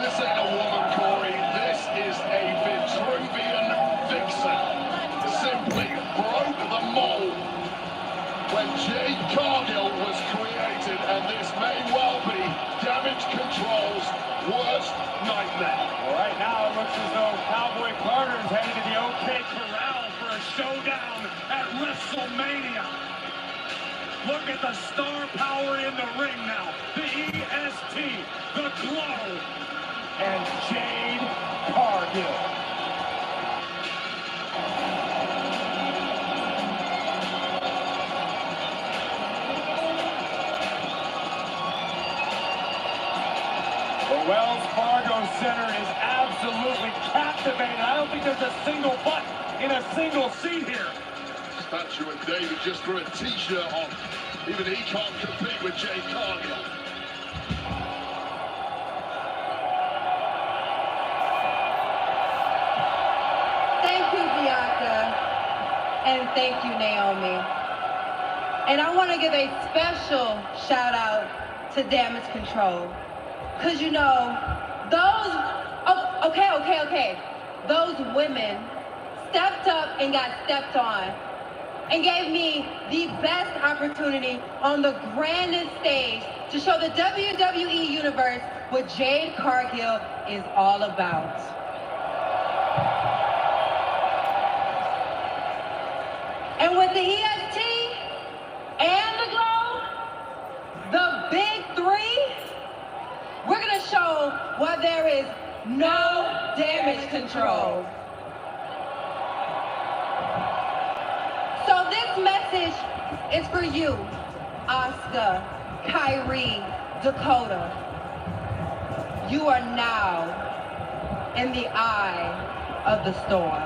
This ain't a woman, Corey. This is a Vitruvian vixen. Simply broke the mold when Jade Cargill was created, and this may well be Damage Control's worst nightmare. Well, right now it looks as though Cowboy Carter's headed to the OK Corral for a showdown at WrestleMania. Look at the star power in the ring now. The EST, the Glow, and Jade Cargill. The Wells Fargo Center is absolutely captivating. I don't think there's a single butt in a single seat here. Statue of David just threw a t-shirt on. Even he can't compete with Jade Cargill. Thank you, Bianca. And thank you, Naomi. And I want to give a special shout out to Damage Control. Because, you know, those women stepped up and got stepped on and gave me the best opportunity on the grandest stage to show the WWE Universe what Jade Cargill is all about. And with the EST and the Glow, the big three, we're gonna show why there is no damage control. So this message is for you, Asuka, Kyrie, Dakota. You are now in the eye of the storm.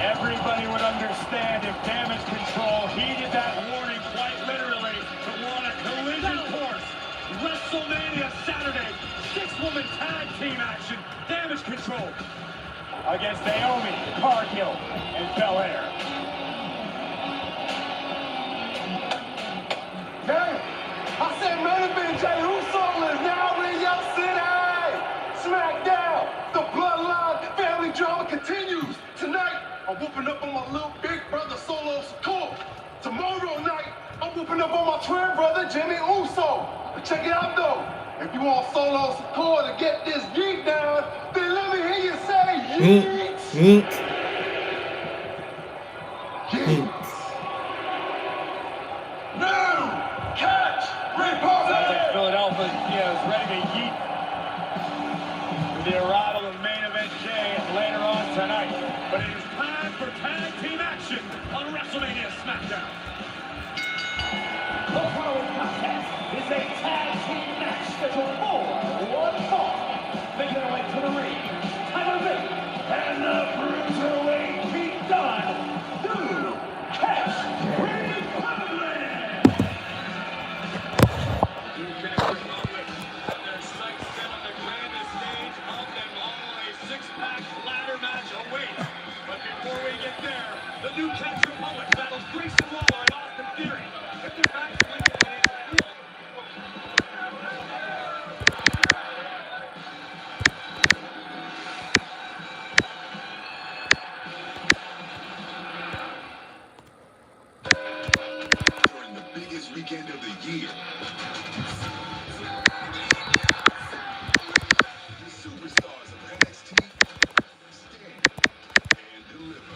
Everybody would understand if Damage Control heeded that warning quite literally, but we're on a collision course. WrestleMania Saturday, 6-woman tag team action. Damage Control against Naomi, Cargill, and Belair. Hey, I said main event Jey Uso is now in your city. SmackDown, the bloodline family drama continues. Tonight, I'm whooping up on my little big brother Solo Sikoa. Tomorrow night, I'm whooping up on my twin brother Jimmy Uso. But check it out though, if you want Solo Sikoa to get this yeet down, then let me hear you say yeet. Yeet. Yeet. Now, catch, repose. Philadelphia is ready to yeet with the arrival of main event Jay later on tonight. But it is time for tag team action on WrestleMania SmackDown. The following contest is a tag team match scheduled for one fall. Making their way to the ring, Tyler Bate and the Cruiserweight Pete Dunne, Drew Cash Republic. You can Republic have their sights set on the grandest stage of them all. A six-pack ladder match awaits. But before we get there, the New Catch Republic battles Grayson Waller and Austin Theory. If they're back to win the game, During the biggest weekend of the year. The superstars of NXT stand and deliver.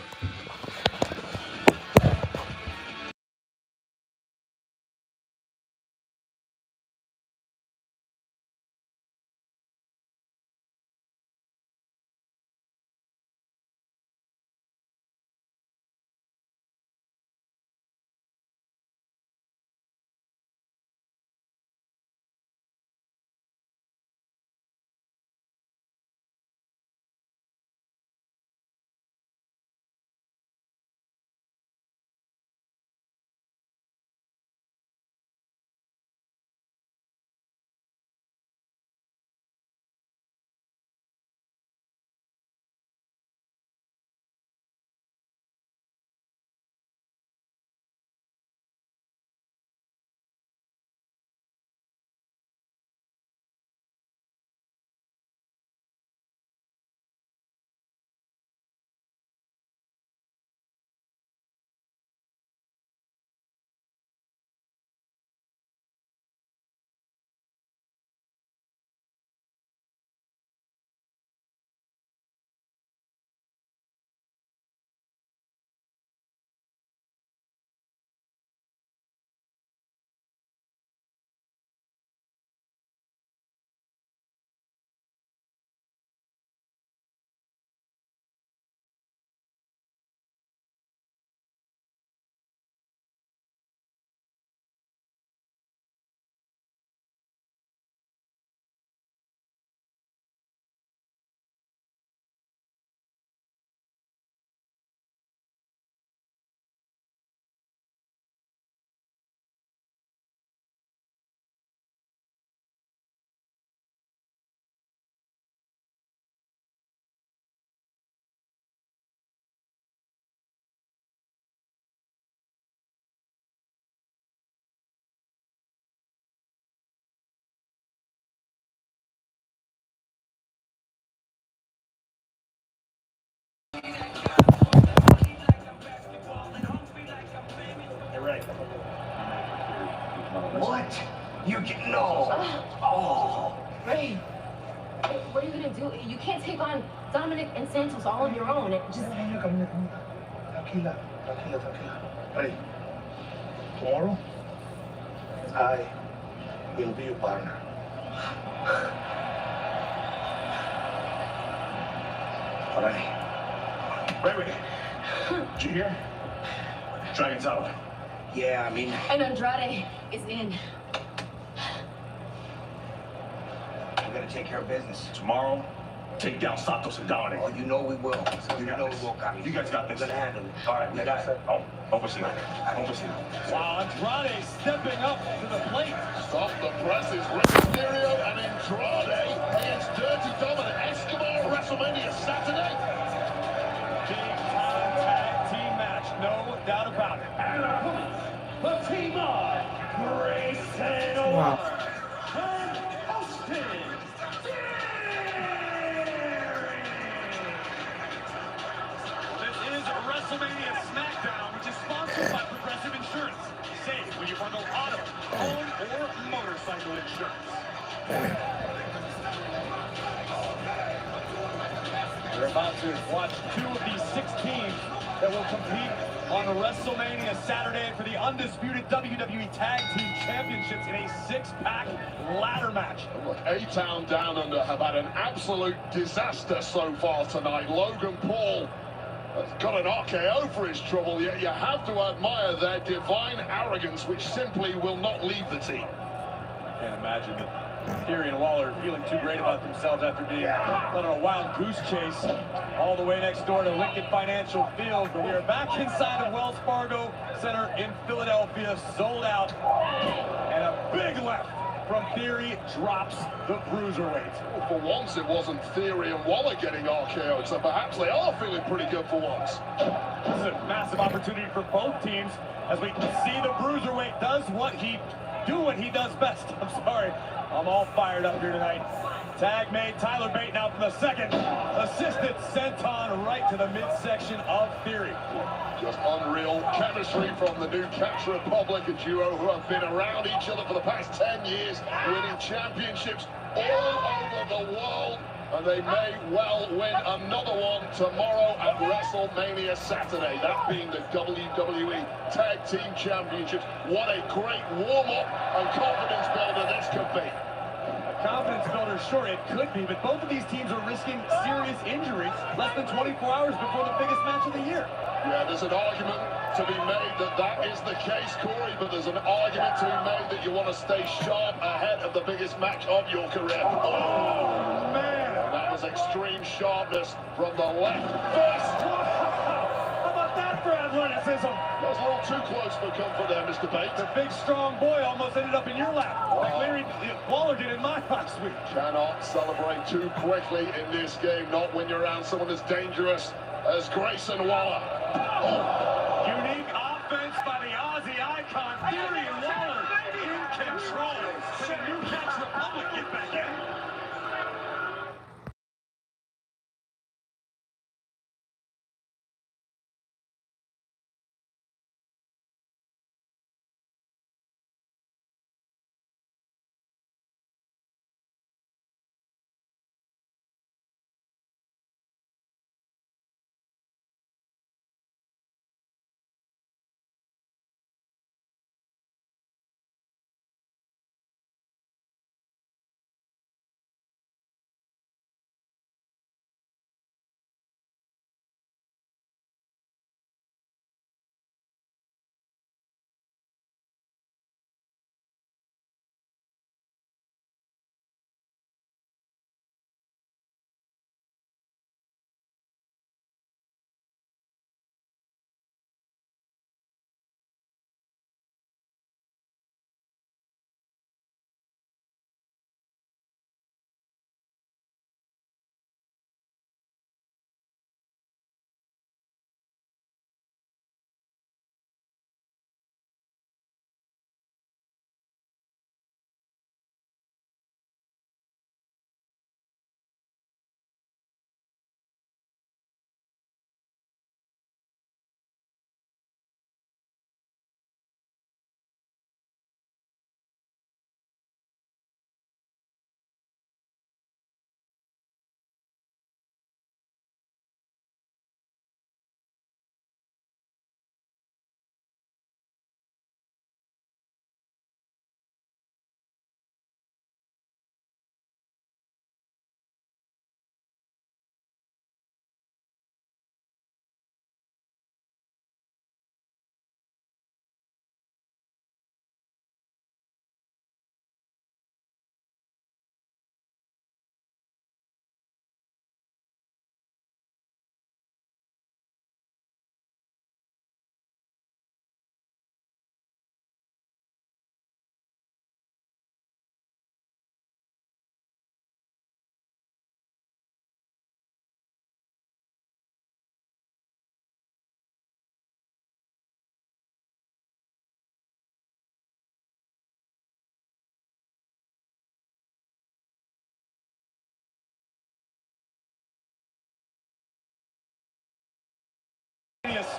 What? You get no. Oh. Ray, what are you gonna do? You can't take on Dominic and Santos all on your own. It just. Tranquila. Hey, tomorrow, I will be your partner. Alright. Ray, did you hear? Dragon's out. Yeah, I mean. And Andrade is in. We gotta take care of business. Tomorrow, take down Santos and Dominic. Oh, you know we will. You know we will, Kami. You guys got this. We're gonna handle it. All right, we got it. Oh, oversee. wow, Andrade stepping up to the plate. Stop the presses. Rey Mysterio and Andrade against Dirty Dominic. Escobar WrestleMania Saturday. Big time tag team match, no doubt about it. And our opponents, the team of Grayson Waller and Austin This is WrestleMania SmackDown, which is sponsored by Progressive Insurance. Save when you bundle auto, home, or motorcycle insurance. We're about to watch two of these 6 teams that will compete on WrestleMania Saturday for the undisputed WWE Tag Team Championships in a 6-pack ladder match. Look, A-Town Down Under have had an absolute disaster so far tonight. Logan Paul Got an RKO for his trouble, yet you have to admire their divine arrogance, which simply will not leave the team. I can't imagine that Theory and Waller feeling too great about themselves after being led on a wild goose chase all the way next door to Lincoln Financial Field. But we are back inside of Wells Fargo Center in Philadelphia, sold out, and a big left from Theory drops the bruiserweight. Well, for once, it wasn't Theory and Waller getting RKO'd, so perhaps they are feeling pretty good for once. This is a massive opportunity for both teams as we see the bruiserweight does what he does best. I'm sorry, I'm all fired up here tonight. Tag made, Tyler Bate now from the second. Assisted senton right to the midsection of Theory. Just unreal chemistry from the new Catch Republic, a duo who have been around each other for the past 10 years, winning championships all over the world, and they may well win another one tomorrow at WrestleMania Saturday, that being the WWE Tag Team Championships. What a great warm-up and confidence builder this could be. Confidence builder, sure it could be, but both of these teams are risking serious injuries less than 24 hours before the biggest match of the year. Yeah, there's an argument to be made that is the case, Corey, but there's an argument to be made that you want to stay sharp ahead of the biggest match of your career. Oh, man! And that was extreme sharpness from the left fist. How about that for athleticism? That was a little too close for comfort there, Mr. Bates. The big, strong boy almost ended up in your lap, like Larry Waller did in mine last week. Cannot celebrate too quickly in this game, not when you're around someone as dangerous as Grayson Waller. Unique offense by the Aussie icon, Theory and Waller in control. Can the new Catch Republic get back in?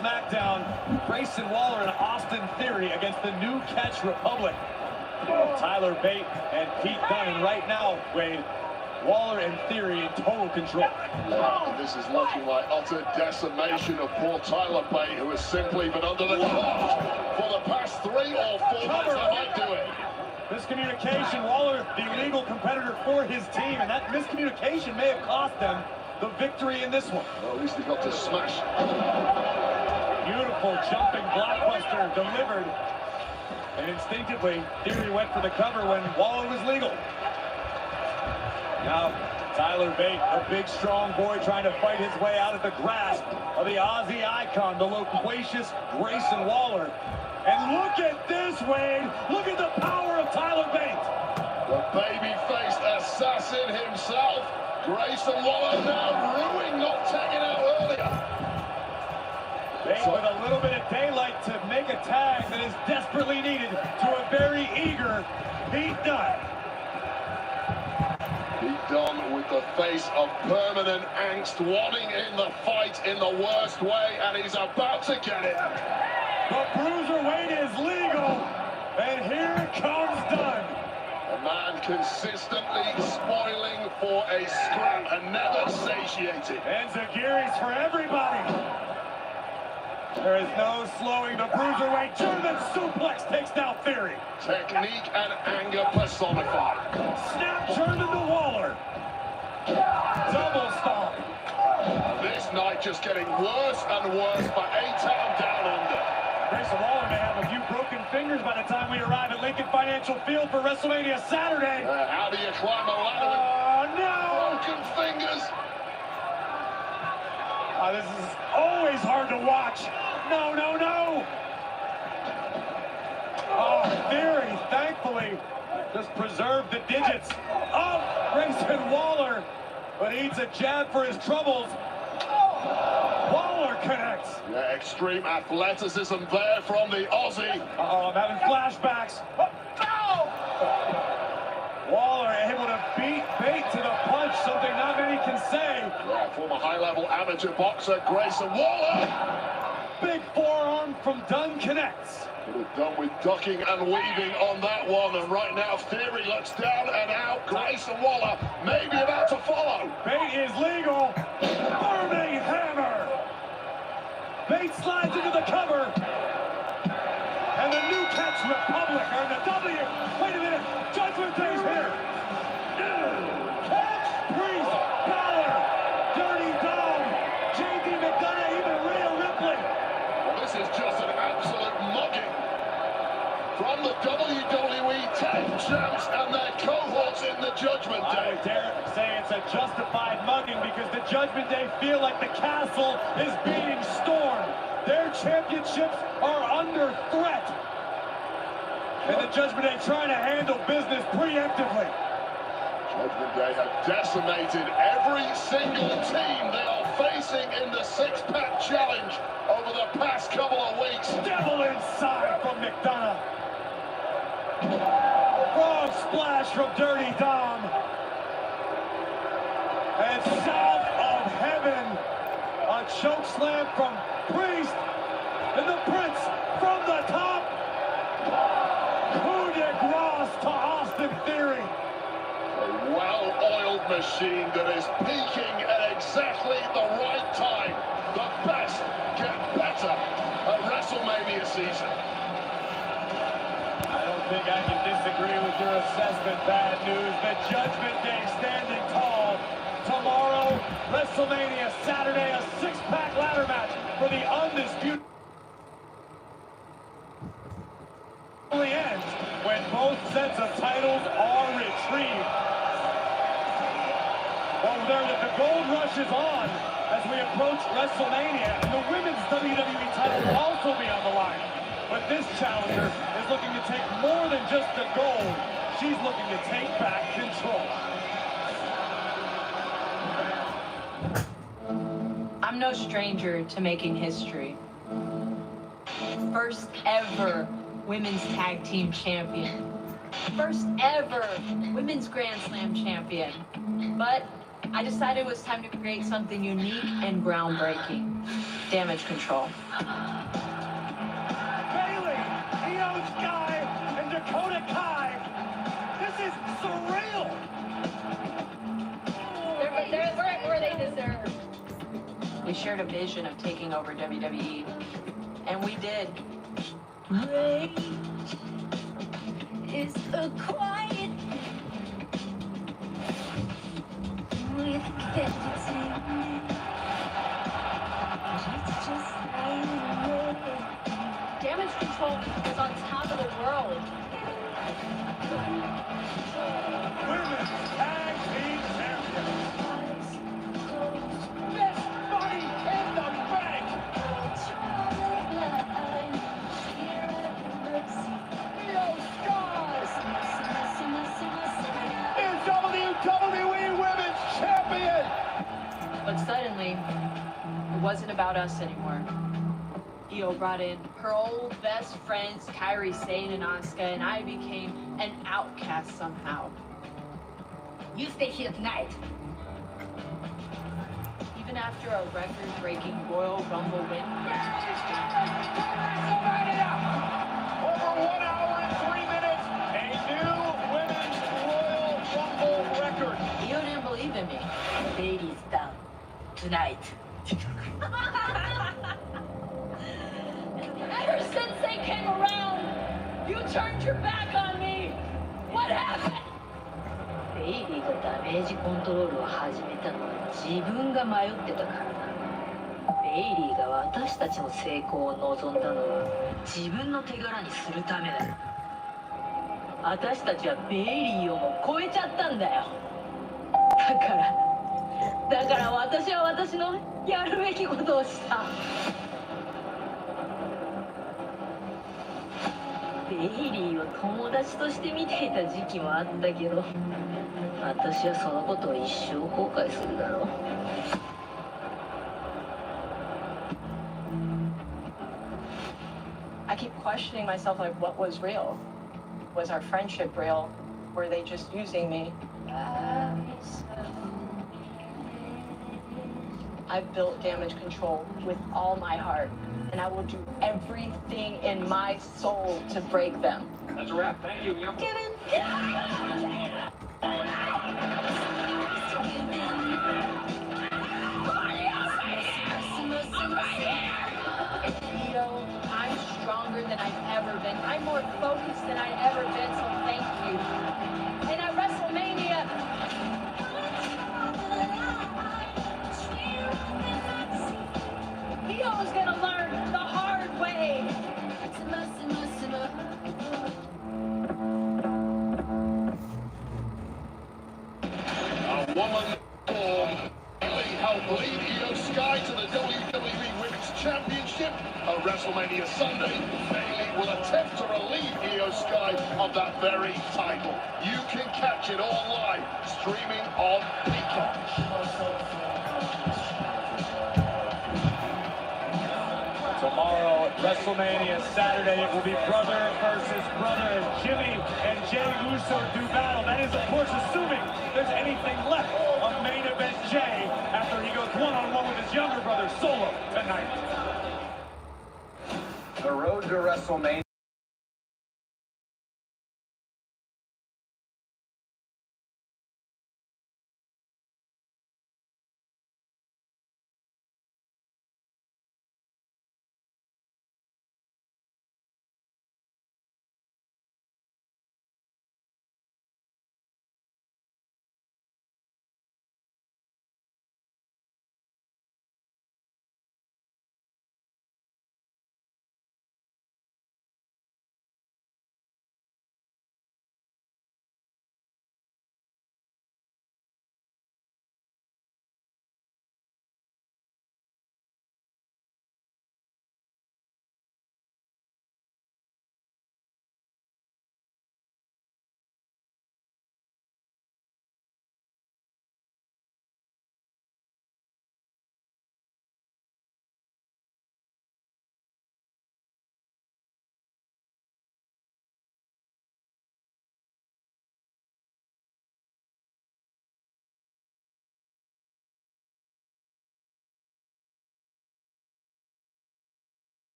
SmackDown, Grayson Waller and Austin Theory against the new Catch Republic. Tyler Bate and Pete Dunne, and right now, Wade, Waller and Theory in total control. Yeah, this is looking like utter decimation of poor Tyler Bate, who has simply been under the clock for the past 3 or 4 months. I might do it. Miscommunication, Waller, the legal competitor for his team, and that miscommunication may have cost them the victory in this one. Well, at least he got to smash. Beautiful jumping blockbuster delivered. And instinctively, Theory went for the cover when Waller was legal. Now, Tyler Bate, a big, strong boy trying to fight his way out of the grasp of the Aussie icon, the loquacious Grayson Waller. And look at this, Wade. Look at the power of Tyler Bate. The baby-faced assassin himself. Grayson Waller now ruining not taking out earlier. Bate with a little bit of daylight to make a tag that is desperately needed to a very eager Pete Dunne. Pete Dunne with the face of permanent angst, wanting in the fight in the worst way, and he's about to get it. The bruiserweight is legal, and here comes Dunne. A man consistently spoiling for a scrap and never satiated. And Zagiri's for everybody. There is no slowing the bruiserweight. German suplex takes down Theory. Technique and anger personified. Snap German to Waller. Double stomp. This night just getting worse and worse for A-Town Down Under. Grayson Waller may have a few broken fingers by the time we arrive at Lincoln Financial Field for WrestleMania Saturday. How do you climb a ladder with broken fingers? This is always hard to watch. No, no, no. Oh, Theory, thankfully, just preserved the digits of Grayson Waller, but eats a jab for his troubles. Waller connects. Yeah, extreme athleticism there from the Aussie. Uh-oh, I'm having flashbacks. Waller able to beat Bate to the punch, something not many can say. Yeah, former high-level amateur boxer Grayson Waller. Big forearm from Dunne connects. Done with ducking and weaving on that one, and right now Theory looks down and out. Grayson Waller may be about to follow. Bate is legal. Burning hammer. Bate slides into the cover. And the New Catch Republic are in the W. Wait a minute. Judgment Day's here. Catch, Priest, Balor, Dirty Dom, JD McDonough, even Rhea Ripley. Well, this is just an absolute mugging from the WWE 10 champs and their cohorts in the Judgment Day. I would dare say it's a justified mugging because the Judgment Day feel like the castle is being stormed. Their championships are under threat. And the Judgment Day trying to handle business preemptively. Judgment Day have decimated every single team they are facing in the six-pack challenge over the past couple of weeks. Devil inside from McDonough. Frog splash from Dirty Dom. And south of heaven, a choke slam from Priest. And the Prince from the top. Coup de grace to Austin Theory. A well-oiled machine that is peaking at exactly the right time. The best get better at WrestleMania season. I don't think I can disagree with your assessment. Bad news. The Judgment Day standing tall. Tomorrow, WrestleMania Saturday, a six-pack ladder match for the undisputed. Ends when both sets of titles are retrieved. Well, there the gold rush is on as we approach WrestleMania, and the women's WWE title will also be on the line. But this challenger is looking to take more than just the gold. She's looking to take back control. I'm no stranger to making history. First ever women's tag team champion. First ever women's Grand Slam champion. But I decided it was time to create something unique and groundbreaking. Damage control. Bailey, Io Sky, and Dakota Kai. This is surreal. They're where they deserve. We shared a vision of taking over WWE, and we did. Rage is a quiet. Damage control is on top of the world. Women's Tag Team Champions. Best money in the bank. Io Sky is WWE Women's Champion. But suddenly, it wasn't about us anymore. Io brought in her old best friends, Kairi Sane and Asuka, and I became an outcast somehow. You stay here tonight. Even after a record-breaking Royal Rumble win. Over 1 hour and 3 minutes, a new Women's Royal Rumble record. Io didn't believe in me. Ladies down tonight. Ever since they came around, you turned your back on me. What happened? ベイリーがダメージコントロールを始めたのは自分が迷ってたからな。ベイリーが私たちの成功を望んだのは自分の手柄にするためだ。私たちはベイリーをも超えちゃったんだよ。だから私は私のやるべきことをした。ベイリーを友達として見ていた時期もあったけど、私はそのことを一生後悔するだろう。I keep questioning myself, like, what was real? Was our friendship real? Were they just using me? I've built Damage Control with all my heart, and I will do everything in my soul to break them. That's a wrap. Thank you. Kevin! I'm stronger than I've ever been. I'm more focused than I've ever been, so thank you. And at WrestleMania, Io's gonna learn the hard way. A woman form helped lead Io Sky to the WWE Women's Championship at WrestleMania Sunday. Bayley will attempt to relieve Io Sky of that very title. You can catch it all live, streaming on Peacock. Tomorrow, WrestleMania Saturday, it will be brother versus brother. Jimmy and Jay Uso do battle. That is, of course, assuming there's anything left of main event Jay after he goes one-on-one with his younger brother Solo tonight. The road to WrestleMania.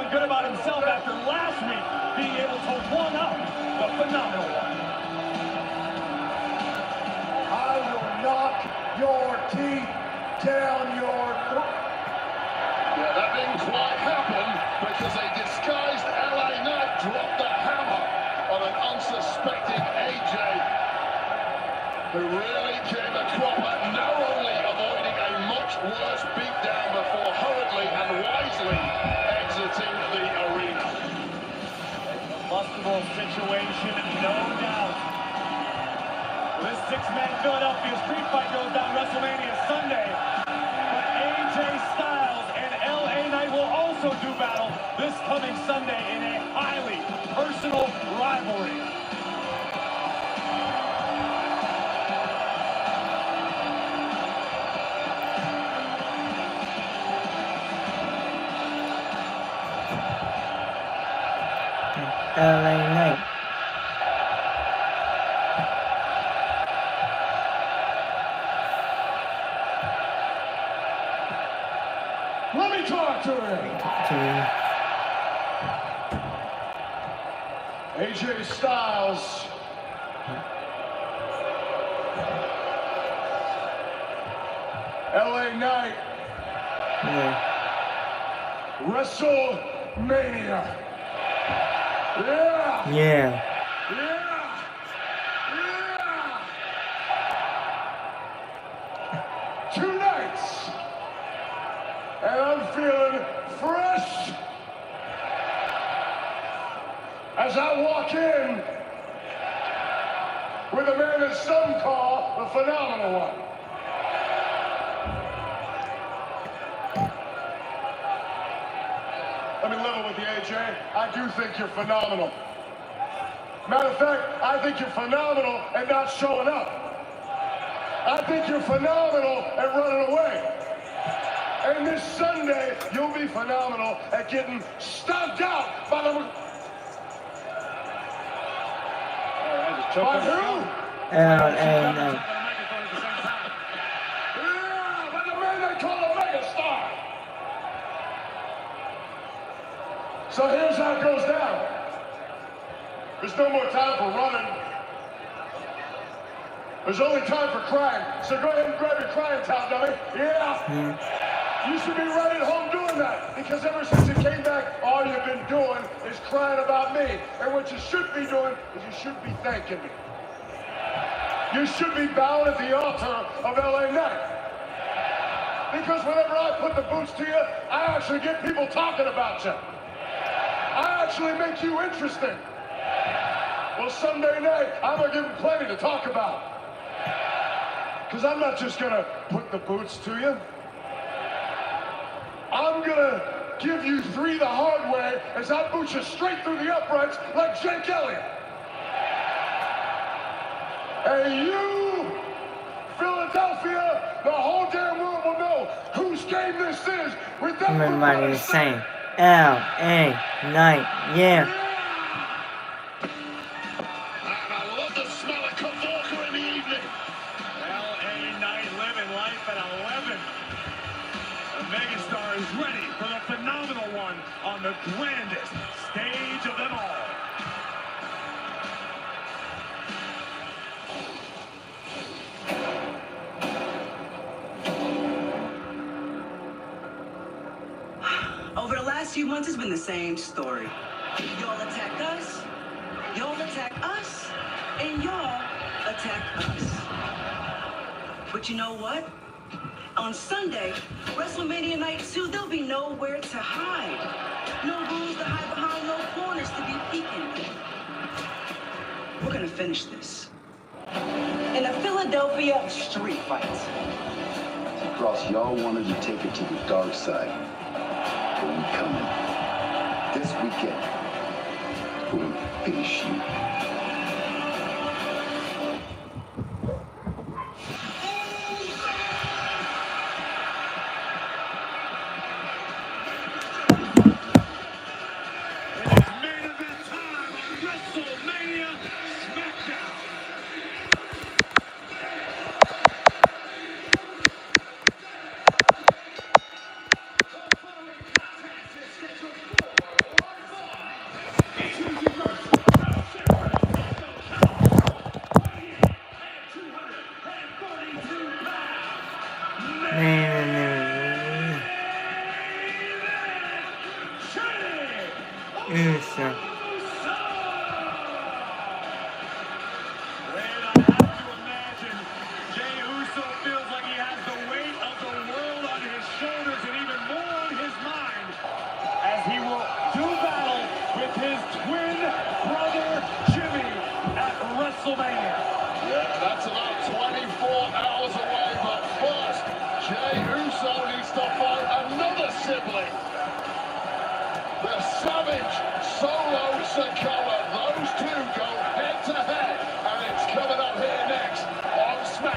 feeling good about himself after last week being able to one-up the phenomenal one. I will knock your teeth down your throat. Yeah, that didn't quite happen because a disguised LA Knight dropped the hammer on an unsuspecting AJ, who really came a cropper, narrowly avoiding a much worse beatdown before hurriedly and wisely exiting the arena. Combustible situation, no doubt. This six-man Philadelphia street fight goes down WrestleMania Sunday. But AJ Styles and LA Knight will also do battle this coming Sunday in a highly personal rivalry. LA Knight. Let me talk to him. AJ Styles. LA Knight. Yeah. WrestleMania. Yeah. Yeah. Yeah. Yeah. 2 nights. And I'm feeling fresh as I walk in with a man that some call the phenomenal one. Let me level with you, AJ. I do think you're phenomenal. Matter of fact, I think you're phenomenal at not showing up. I think you're phenomenal at running away. And this Sunday, you'll be phenomenal at getting stomped out by the... By who? LA Knight. Yeah, by the man they call a megastar. So here's how it goes down. There's no more time for running. There's only time for crying. So go ahead and grab your crying towel, dummy. Yeah. You should be right at home doing that, because ever since you came back, all you've been doing is crying about me. And what you should be doing is you should be thanking me. You should be bowing at the altar of LA Knight. Because whenever I put the boots to you, I actually get people talking about you. I actually make you interesting. Well, Sunday night, I'm gonna give them plenty to talk about. Because I'm not just gonna put the boots to you. I'm gonna give you 3 the hard way as I boot you straight through the uprights like Jake Elliott. And you, Philadelphia, the whole damn world will know whose game this is with that. Everybody is saying LA Knight. Yeah. And I love the smell of Kavorka in the evening. LA Knight living life at 11. The megastar is ready for the phenomenal one on the grandest stage of them all. Over the last few months, it's been the same story. Y'all attack us, and y'all attack us. But you know what? On Sunday, WrestleMania Night 2, there'll be nowhere to hide. No rules to hide behind, no corners to be peeking. We're gonna finish this. In a Philadelphia street fight. Ross, y'all wanted to take it to the dark side. But we coming. This weekend, we're gonna finish you. WrestleMania. Yeah, that's about 24 hours away, but first, Jey Uso needs to fight another sibling. The Savage Solo Sikoa. Those two go head to head, and it's coming up here next on SmackDown.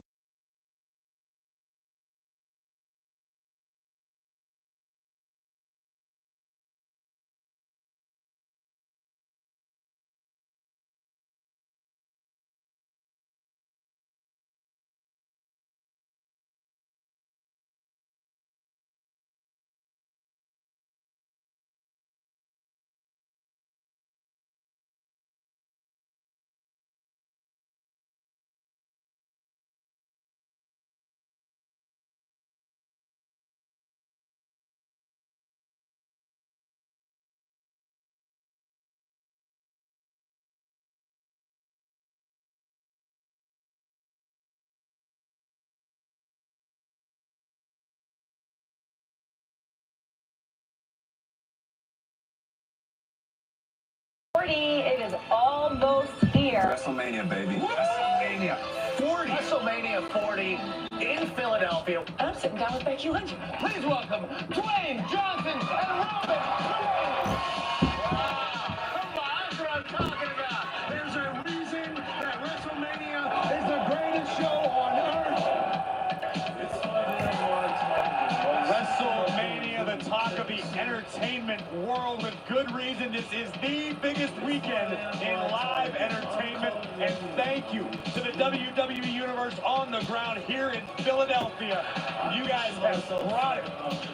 It is almost here. WrestleMania, baby. WrestleMania 40. WrestleMania 40 in Philadelphia. I'm sitting down with Becky Lynch. Please welcome Dwayne Johnson and Roman That's what I'm talking about. There's a reason that WrestleMania is the greatest show on earth. WrestleMania, the talk of the entertainment world with good reason. This is the biggest weekend in live entertainment. And thank you to the WWE Universe on the ground here in Philadelphia. You guys have brought it.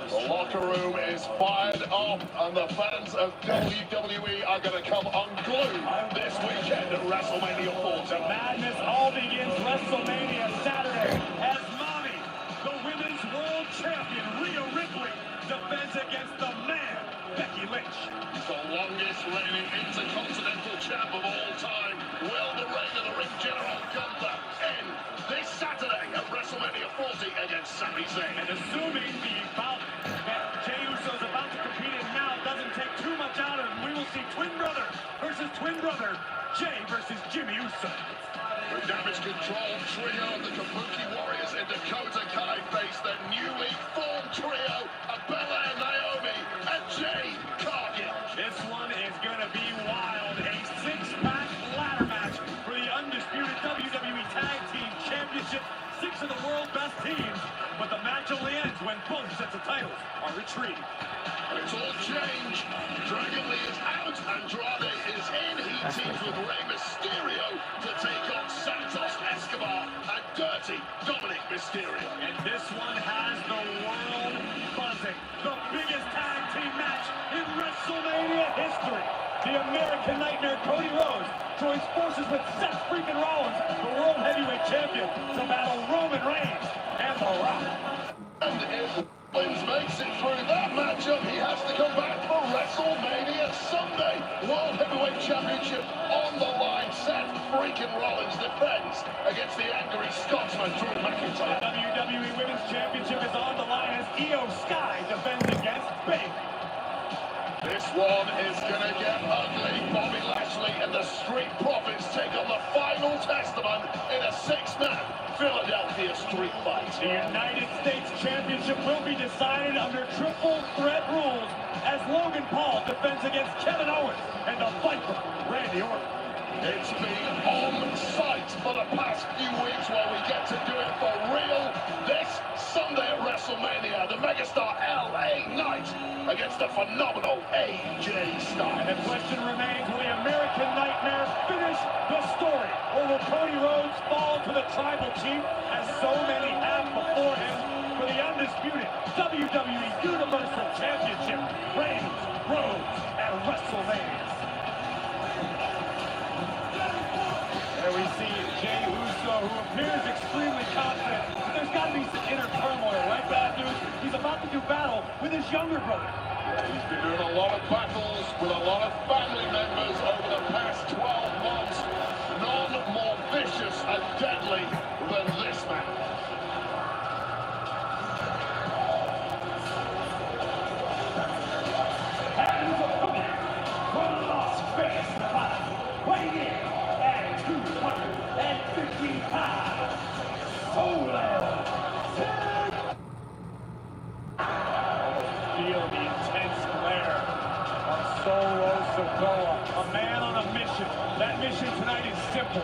The locker room is fired up, and the fans of WWE are going to come unglued this weekend at WrestleMania 40. The madness all begins WrestleMania Saturday as Mommy, the women's world champion, Rhea Ripley, defends against the man, Becky Lynch. The longest reigning intercontinental champ of all time. Will the reign of the Ring General Gunther end this Saturday at WrestleMania 40 against Sami Zayn? And assuming the bout that Jey Uso's about to compete in now doesn't take too much out of him, we will see twin brother versus twin brother, Jey versus Jimmy Uso. The Damage Control trio of the Kabuki Warriors in Dakota Kai face the newly formed trio of Belair, Naomi, and Jade Cargill. This one is going to be wild. A six-pack ladder match for the undisputed WWE Tag Team Championship. 6 of the world's best teams. But the match only ends when both sets of titles are retrieved. It's all changed. Dragon Lee is out. Andrade is in. He teams with Rey Mysterio to take on Santos Escobar and Dirty Dominic Mysterio. And this one has the world buzzing. The biggest tag team match in WrestleMania history. The American Nightmare Cody Rhodes joins forces with Seth freaking Rollins, the World Heavyweight Champion, to battle Roman Reigns and The Rock. And if Owens makes it through that matchup, he has to come back for WrestleMania Sunday. World Heavyweight Championship on the line. Seth freaking Rollins defends against the angry Scotsman, Drew McIntyre. The WWE Women's Championship is on the line as Io Sky defends against Big. This one is going to get ugly. Bobby Lashley and the Street Profits take on the final testament in a six-man Philadelphia street fight. The United States Championship will be decided under triple threat rules as Logan Paul defends against Kevin Owens and the Viper, Randy Orton. It's been on site for the past few weeks while we get to do it for real. This Sunday at WrestleMania, the megastar LA Knight against the phenomenal AJ Styles. And the question remains, will the American Nightmare finish the story? Or will Cody Rhodes fall to the tribal chief as so many have before him for the undisputed WWE Universal Championship? Reigns, Rhodes, and WrestleMania. There we see Jey Uso, who appears extremely confident. But there's got to be some inner turmoil, right, Bad News? He's about to do battle with his younger brother. Yeah, he's been doing a lot of battles with a lot of family members over the past 12 months. None more vicious and deadly than this man. And from Las Vegas, Nevada, weighing in at 200. Feel the intense glare of Solo Sikoa, a man on a mission. That mission tonight is simple.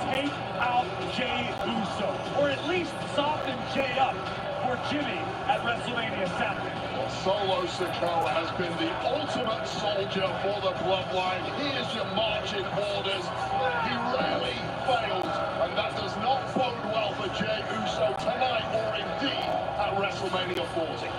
Take out Jey Uso, or at least soften Jey up for Jimmy at WrestleMania Saturday. Well, Solo Sikoa has been the ultimate soldier for the bloodline. He is your marching orders. He rarely fails, and that does not bode well for Jey Uso tonight or indeed at WrestleMania 40.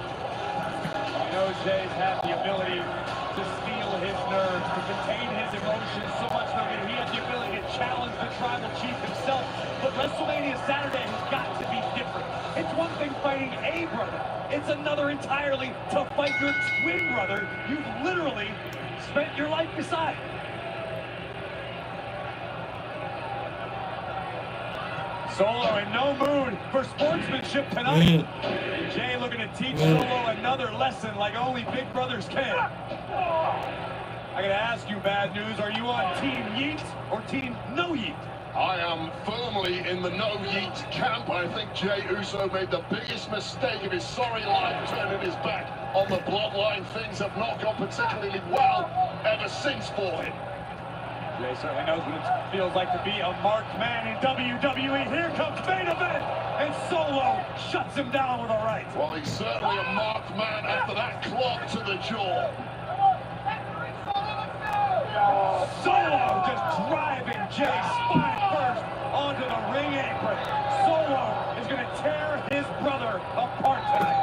You know, Jay's had the ability to steel his nerves, to contain his emotions so much that he had the ability to challenge the tribal chief himself. But WrestleMania Saturday has got to be different. It's one thing fighting a brother. It's another entirely to fight your twin brother you've literally spent your life beside. Solo in no mood for sportsmanship tonight. Jey looking to teach Solo another lesson like only big brothers can. I gotta ask you, Bad News, are you on Team Yeet or Team No Yeet? I am firmly in the no yeet camp. I think Jey Uso made the biggest mistake of his sorry life, turning his back on the bloodline. Things have not gone particularly well ever since for him. Jey certainly knows what it feels like to be a marked man in WWE. Here comes main event, and Solo shuts him down with a right. Well, he's certainly a marked man after that clock to the jaw. Solo just driving Jey spine first onto the ring apron. Solo is going to tear his brother apart tonight.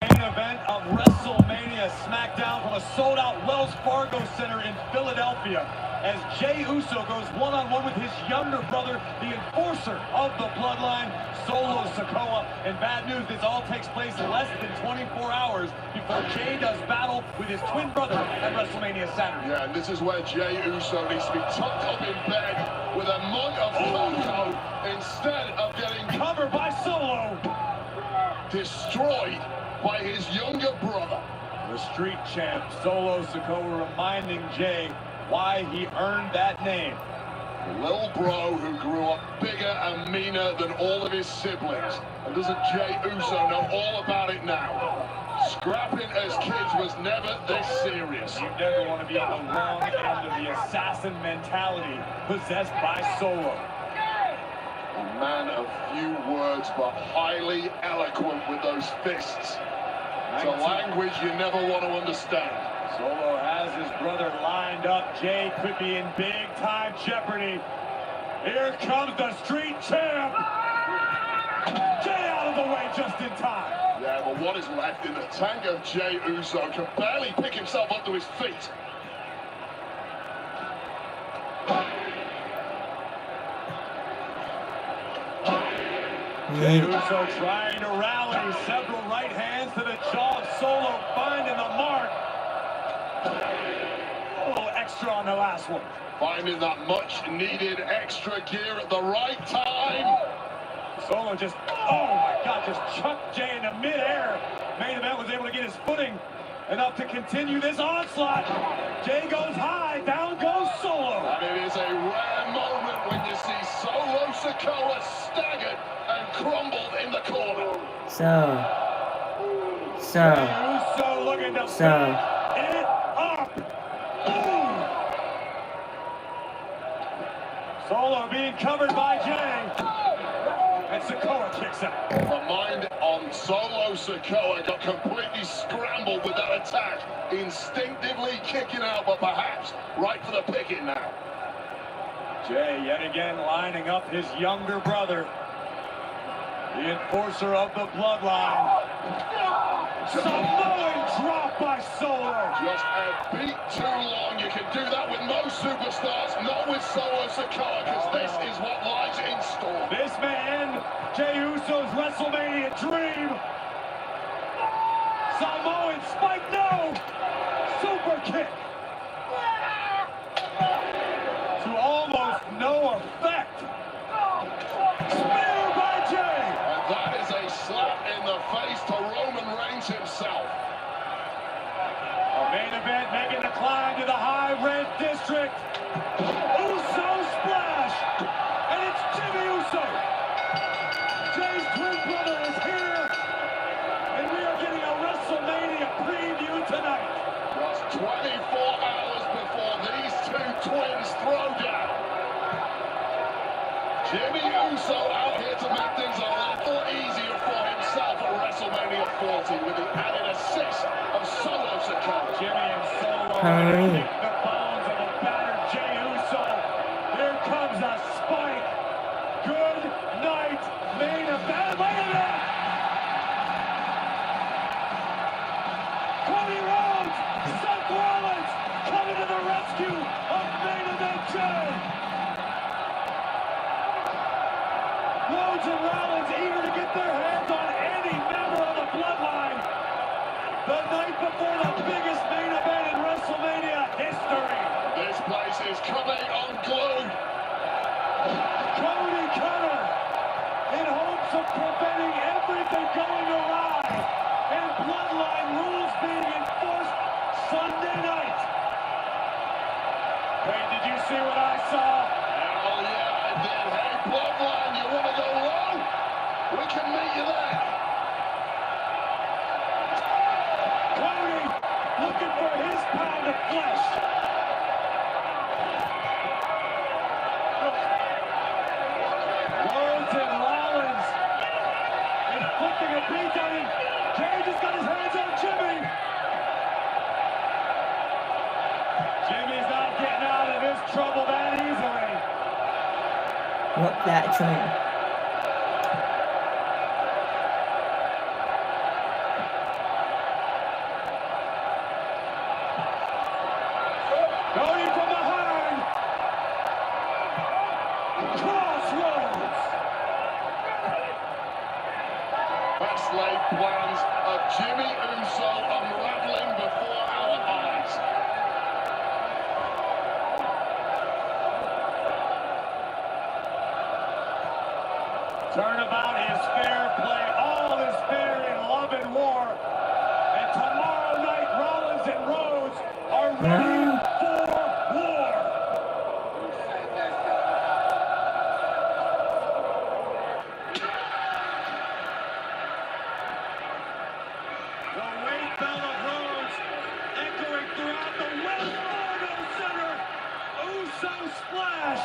Main event of WrestleMania SmackDown from a sold-out Wells Fargo Center in Philadelphia as Jey Uso goes one-on-one with his younger brother, the enforcer of the bloodline, Solo Sikoa. And bad news, this all takes place in less than 24 hours before Jey does battle with his twin brother at WrestleMania Saturday. Yeah, and this is where Jey Uso needs to be tucked up in bed with a mug of cocoa instead of getting covered by Solo, destroyed by his younger brother. The street champ, Solo Sikoa, reminding Jey why he earned that name. Little bro who grew up bigger and meaner than all of his siblings. And doesn't Jey Uso know all about it now? Scrapping as kids was never this serious. You never want to be on the wrong end of the assassin mentality possessed by Solo. A man of few words, but highly eloquent with those fists. It's a language you never want to understand. Solo has his brother lined up. Jey could be in big-time jeopardy. Here comes the street champ. Jey out of the way just in time. Yeah, but what is left in the tank of Jey Uso can barely pick himself up to his feet. Jey Uso trying to rally. Several right hands to the jaw of Solo, finding the mark. A little extra on the last one. Finding that much-needed extra gear at the right time. Solo just, oh my God, just chucked Jey into midair. Main event was able to get his footing enough to continue this onslaught. Jey goes high, down goes Solo. And it is a rare moment when you see Solo Sikoa staggered and crumbled in the corner. So looking to back it up. Boom. Solo being covered by Jey. And Sikoa kicks out. The mind on Solo Sikoa got completely scrambled with that attack. Instinctively kicking out, but perhaps right for the picking now. Jey yet again lining up his younger brother. The enforcer of the bloodline. Samoan drop by Solo. Just a beat too long. You can do that with most superstars, not with Solo Sikoa, because this is what lies in store. This man, Jey Uso's WrestleMania dream. Samoan spike, no! Super kick. To almost no effect. Spear by Jey. And that is a slap in the face to Roman Reigns himself. A main event making the climb to the high red district. Uso splash. And it's Jimmy Uso. Jey's twin brother is here. And we are getting a WrestleMania preview tonight. Just 24 hours before these two twins throw down. Jimmy Uso out here to make things a little easier for himself at WrestleMania 40 with the added assist of Solo Sikoa. Jimmy and Solo hitting the bones of a battered Jey Uso. Here comes a spike. Good night, main event. Look at that! Cody Rhodes, Seth Rollins coming to the rescue of main event Jey. Rhodes and Rollins eager to get their hands on any member of the bloodline. The night before the biggest main event in WrestleMania history. This place is coming unglued. Cody Cutter in hopes of preventing everything going awry and bloodline rules being enforced Sunday night. Hey, did you see what I saw? Hell yeah, I did. Hey, bloodline, you want to go low? We can meet you there. Cody looking for his pound of flesh. Rhodes and Rollins inflicting a beat on him. Jey just got his hands on Jimmy. Jimmy's not getting out of this trouble that easily. Look that train. Cody from behind. Crossroads. Best laid plans of Jimmy Uso unraveling before our eyes. Turnabout is fair play. All is fair in love and war. And tomorrow night, Rollins and Rhodes are ready for war. So splash!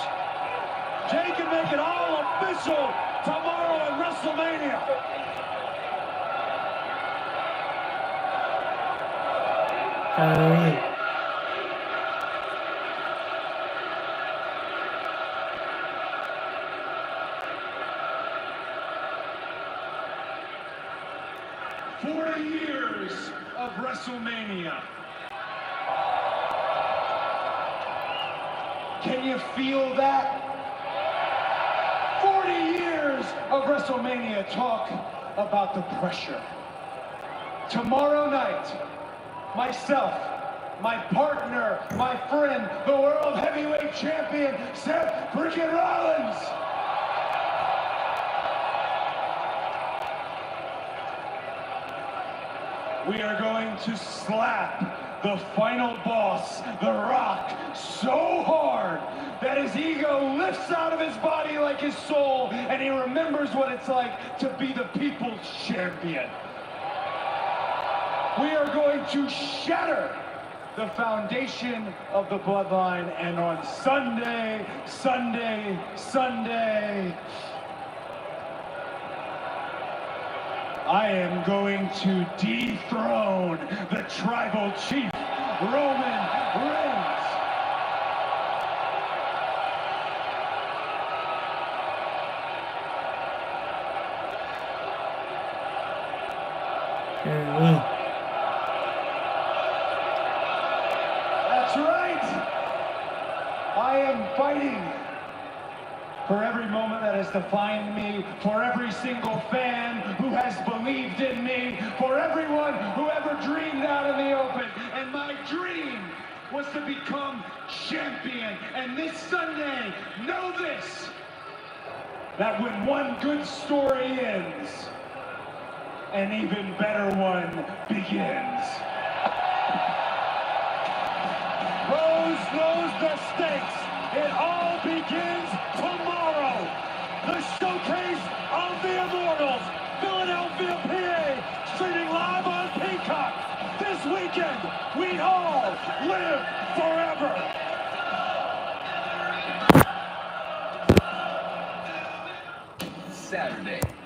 Jay can make it all official tomorrow at WrestleMania. Hey. 4 years of WrestleMania. Can you feel that? 40 years of WrestleMania. Talk about the pressure. Tomorrow night, myself, my partner, my friend, the World Heavyweight Champion, Seth freaking Rollins. We are going to slap the final boss, The Rock, so hard that his ego lifts out of his body like his soul, and he remembers what it's like to be the people's champion. We are going to shatter the foundation of the bloodline, and on Sunday, I am going to dethrone the tribal chief, Roman Reigns. That's right. I am fighting for every moment that has defined me, for every single fan who has believed in me, for everyone who ever dreamed out in the open. And my dream was to become champion. And this Sunday, know this, that when one good story ends, an even better one begins. Rose knows the stakes. It all begins tomorrow. The showcase of the Immortals, Philadelphia, PA, streaming live on Peacock. This weekend, we all live forever.